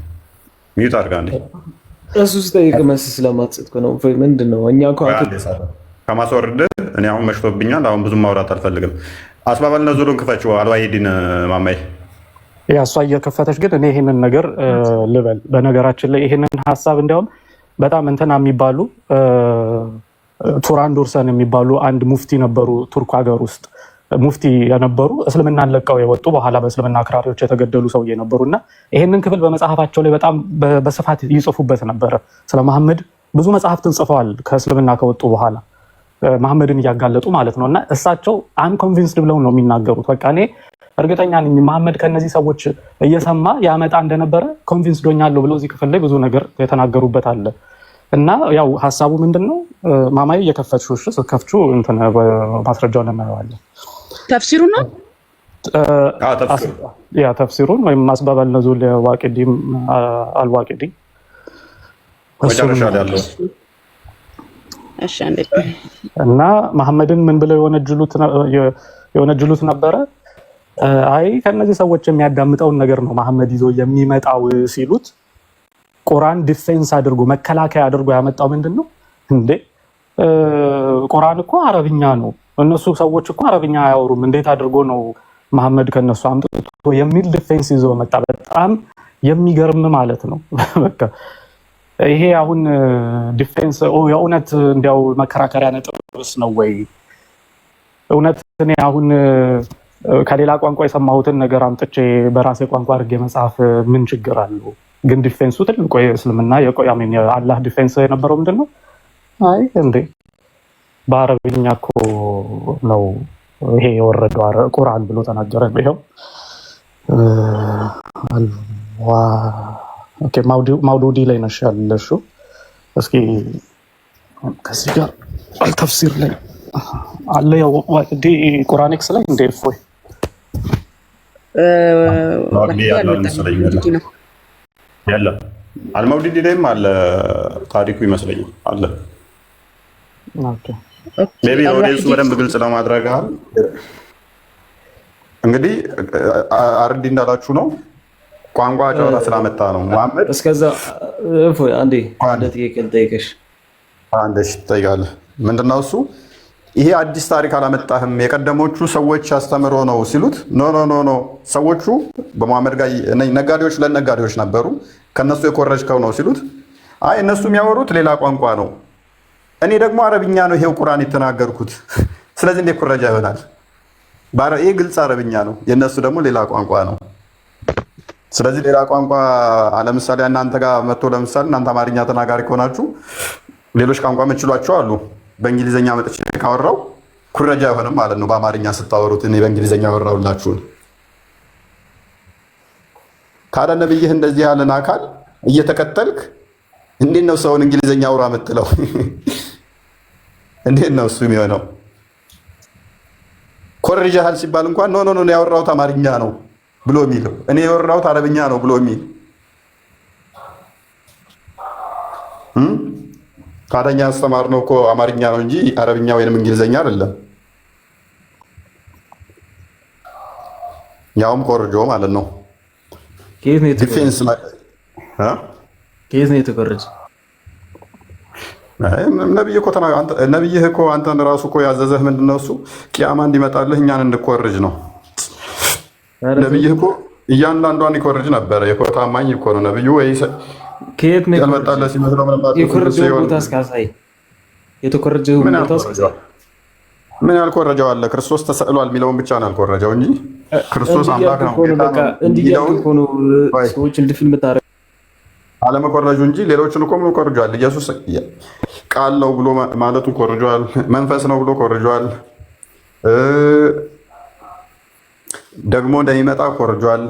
ሚውት አድርግ አንዴ። እሱ ስጠይቅ መልስ ስለማትሰጥ ነው። ምንድን ነው እኛ እኮ ከማስወርድህ እኔ አሁን መሽቶብኛል። አሁን ብዙም ማውራት አልፈልግም። አስባባል ነዙሩን ክፈችው። አልዋሂዲን ማማዬ ያ እሷ እየከፈተች ግን እኔ ይሄንን ነገር ልበል። በነገራችን ላይ ይሄንን ሀሳብ እንዲያውም በጣም እንትና የሚባሉ ቱራን ዱርሰን የሚባሉ አንድ ሙፍቲ ነበሩ። ቱርክ ሀገር ውስጥ ሙፍቲ የነበሩ እስልምናን ለቀው የወጡ በኋላ በእስልምና አክራሪዎች የተገደሉ ሰውዬ ነበሩ እና ይሄንን ክፍል በመጽሐፋቸው ላይ በጣም በስፋት ይጽፉበት ነበረ። ስለ መሐመድ ብዙ መጽሐፍትን ጽፈዋል ከእስልምና ከወጡ በኋላ መሐመድን እያጋለጡ ማለት ነው። እና እሳቸው አንኮንቪንስድ ብለው ነው የሚናገሩት። በቃ እኔ እርግጠኛ ነኝ መሐመድ ከነዚህ ሰዎች እየሰማ ያመጣ እንደነበረ ኮንቪንስድ ሆኛለሁ ብለው እዚህ ክፍል ላይ ብዙ ነገር የተናገሩበት አለ። እና ያው ሀሳቡ ምንድነው? ማማዬ እየከፈትሽው ስትከፍቹ እንትን ማስረጃውን እናየዋለን። ተፍሲሩ ነው ያ ተፍሲሩን ወይም ማስባብ አልነዙል ዋቂዲ አልዋቂዲ እና መሐመድን ምን ብለው የወነጅሉት ነበረ? አይ ከነዚህ ሰዎች የሚያዳምጠውን ነገር ነው መሐመድ ይዞ የሚመጣው ሲሉት ቁርአን ዲፌንስ አድርጎ መከላከያ አድርጎ ያመጣው ምንድነው እንዴ? ቁርአን እኮ አረብኛ ነው። እነሱ ሰዎች እኮ አረብኛ አያወሩም። እንዴት አድርጎ ነው መሐመድ ከነሱ አምጥቶ የሚል ዲፌንስ ይዞ መጣ። በጣም የሚገርም ማለት ነው። በቃ ይሄ አሁን ዲፌንስ የእውነት እንዲያው መከራከሪያ ነጥብስ ነው ወይ? እውነት እኔ አሁን ከሌላ ቋንቋ የሰማሁትን ነገር አምጥቼ በራሴ ቋንቋ አድርጌ መጽሐፍ ምን ችግር አለው? ግን ዲፌንሱ ትልቁ የእስልምና የአላህ ዲፌንስ የነበረው ምንድን ነው? አይ እንዴ በአረብኛ እኮ ነው ይሄ የወረደው ቁርአን ብሎ ተናገረ። ይሄው ኦኬ ማውዱዲ ላይ ነሽ ያለሽው። እስኪ ከዚህ ጋር አልተፍሲር ላይ አለ ያው ዋዲ ቁርአኒክስ ላይ እንደ እፎይ የለም አልመውዲዲ ላይም አለ ታሪኩ ይመስለኛል አለ። ሜይ ቢ ኦዲየንሱ በደንብ ግልጽ ለማድረግ እንግዲህ አርዲ እንዳላችሁ ነው። ቋንቋ ጨዋታ ስላመጣ ነው። መሐመድ እስከዛ አንዴ ጥያቄ ልጠይቅሽ። አንዴሽ ትጠይቃለህ። ምንድነው እሱ? ይሄ አዲስ ታሪክ አላመጣህም፣ የቀደሞቹ ሰዎች አስተምሮ ነው ሲሉት፣ ኖ ኖ ኖ ኖ፣ ሰዎቹ በመሐመድ ጋር ነጋዴዎች ለነጋዴዎች ነበሩ፣ ከነሱ የኮረጅከው ነው ሲሉት፣ አይ እነሱ የሚያወሩት ሌላ ቋንቋ ነው፣ እኔ ደግሞ አረብኛ ነው ይሄው ቁርአን የተናገርኩት፣ ስለዚህ እንዴት ኩረጃ ይሆናል? ይሄ ግልጽ አረብኛ ነው፣ የእነሱ ደግሞ ሌላ ቋንቋ ነው። ስለዚህ ሌላ ቋንቋ ለምሳሌ እናንተ ጋር መጥቶ ለምሳሌ እናንተ አማርኛ ተናጋሪ ከሆናችሁ ሌሎች ቋንቋ የምትችሏቸው አሉ። በእንግሊዝኛ መጥቼ ካወራው ኩረጃ አይሆንም ማለት ነው። በአማርኛ ስታወሩት እኔ በእንግሊዝኛ ያወራሁላችሁን ካለ ነብይህ እንደዚህ ያለን አካል እየተከተልክ እንዴት ነው ሰውን እንግሊዝኛ አውራ የምትለው? እንዴት ነው እሱ የሚሆነው? ኮርጃሃል ሲባል እንኳን ኖ ኖ ኖ ያወራሁት አማርኛ ነው ብሎ የሚለው እኔ ያወራሁት አረብኛ ነው ብሎ የሚል ታዲያ ያስተማርነው እኮ አማርኛ ነው እንጂ አረብኛ ወይንም እንግሊዝኛ አይደለም። ያውም ኮርጆ ማለት ነው። ከየት ነው ዲፌንስ ከየት ነው የተኮረጀ? ነብይህ እኮ አንተን ራሱ እኮ ያዘዘህ ምንድነው? እሱ ቂያማ እንዲመጣልህ እኛን እንድኮርጅ ነው። ነብይህ እኮ እያንዳንዷን ይኮርጅ ነበረ። የኮ ታማኝ እኮ ነው ነብዩ። ወይ ከየት ነው ያልመጣልህ ሲመስለው የኮረጀው ቦታ እስካሳይ የተኮረጀው ቦታ እስካሳይ ምን ያልኮረጀው አለ? ክርስቶስ ተሰቅሏል የሚለውን ብቻ ነው ያልኮረጀው እንጂ ክርስቶስ አምላክ ነው ሰዎች እንድፍል የምታረግ አለመኮረጁ እንጂ ሌሎችን እኮ ምን ኮርጇል? ኢየሱስ ቃል ነው ብሎ ማለቱ ኮርጇል። መንፈስ ነው ብሎ ኮርጇል። ደግሞ እንደሚመጣ ኮርጇል።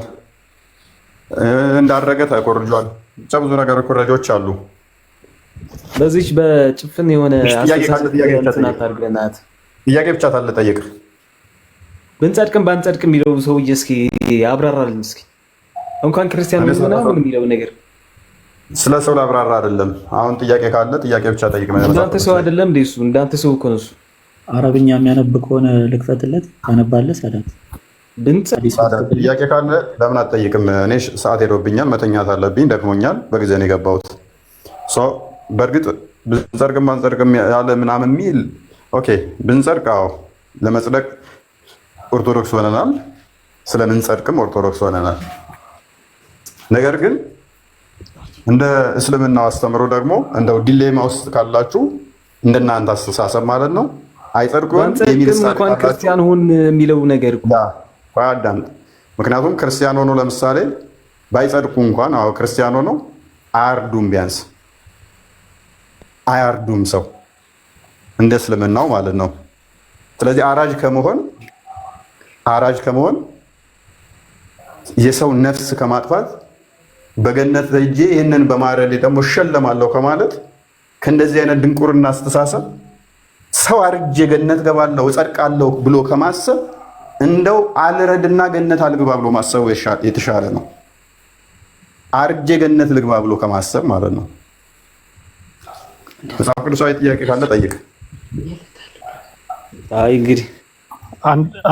እንዳረገ ተኮርጇል። ብቻ ብዙ ነገር ኮረጆች አሉ። በዚች በጭፍን የሆነ ጥያቄ ብቻ ታለ ጠይቅ። ብንጸድቅም ባንጸድቅም የሚለው ሰውዬ እስኪ አብራራልን። እስኪ እንኳን ክርስቲያን ምናምን የሚለው ነገር ስለ ሰው ላብራራ አይደለም። አሁን ጥያቄ ካለ ጥያቄ ብቻ ጠይቅ። እንዳንተ ሰው አይደለም እንዴ? እሱ እንዳንተ ሰው እኮ ነው። እሱ አረብኛ የሚያነብ ከሆነ ልክፈትለት። ታነባለህ ሳዳት? ጥያቄ ካለ ለምን አትጠይቅም? እኔ ሰዓት ሄዶብኛል፣ መተኛት አለብኝ፣ ደክሞኛል። በጊዜ ነው የገባሁት። በእርግጥ ብንጸድቅም ባንጸድቅም ያለ ምናምን የሚል ኦኬ፣ ብንጸድቅ አዎ ለመጽደቅ ኦርቶዶክስ ሆነናል፣ ስለምንጸድቅም ኦርቶዶክስ ሆነናል። ነገር ግን እንደ እስልምናው አስተምሮ ደግሞ እንደው ዲሌማ ውስጥ ካላችሁ እንደናንተ አስተሳሰብ ማለት ነው አይጸድቁም የሚል እንኳን ክርስቲያን ሁን የሚለው ነገር አዳምጥ። ምክንያቱም ክርስቲያን ሆኖ ለምሳሌ ባይጸድቁ እንኳን አዎ ክርስቲያን ሆኖ አያርዱም፣ ቢያንስ አያርዱም ሰው እንደ እስልምናው ማለት ነው። ስለዚህ አራጅ ከመሆን የሰው ነፍስ ከማጥፋት በገነት ሄጄ ይህንን በማረድ ደግሞ እሸለማለሁ ከማለት ከእንደዚህ አይነት ድንቁርና አስተሳሰብ ሰው አርጄ ገነት ገባለሁ እጸድቃለሁ ብሎ ከማሰብ እንደው አልረድና ገነት አልግባ ብሎ ማሰቡ የተሻለ ነው። አርጄ ገነት ልግባ ብሎ ከማሰብ ማለት ነው። መጽሐፍ ቅዱሳዊ ጥያቄ ካለ ጠይቅ። አይ እንግዲህ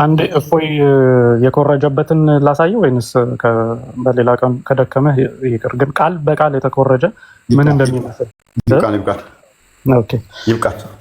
አንድ እፎይ የኮረጀበትን ላሳየው ወይንስ በሌላ ቀን ከደከመህ ይቅር። ግን ቃል በቃል የተኮረጀ ምን እንደሚመስል ይብቃል።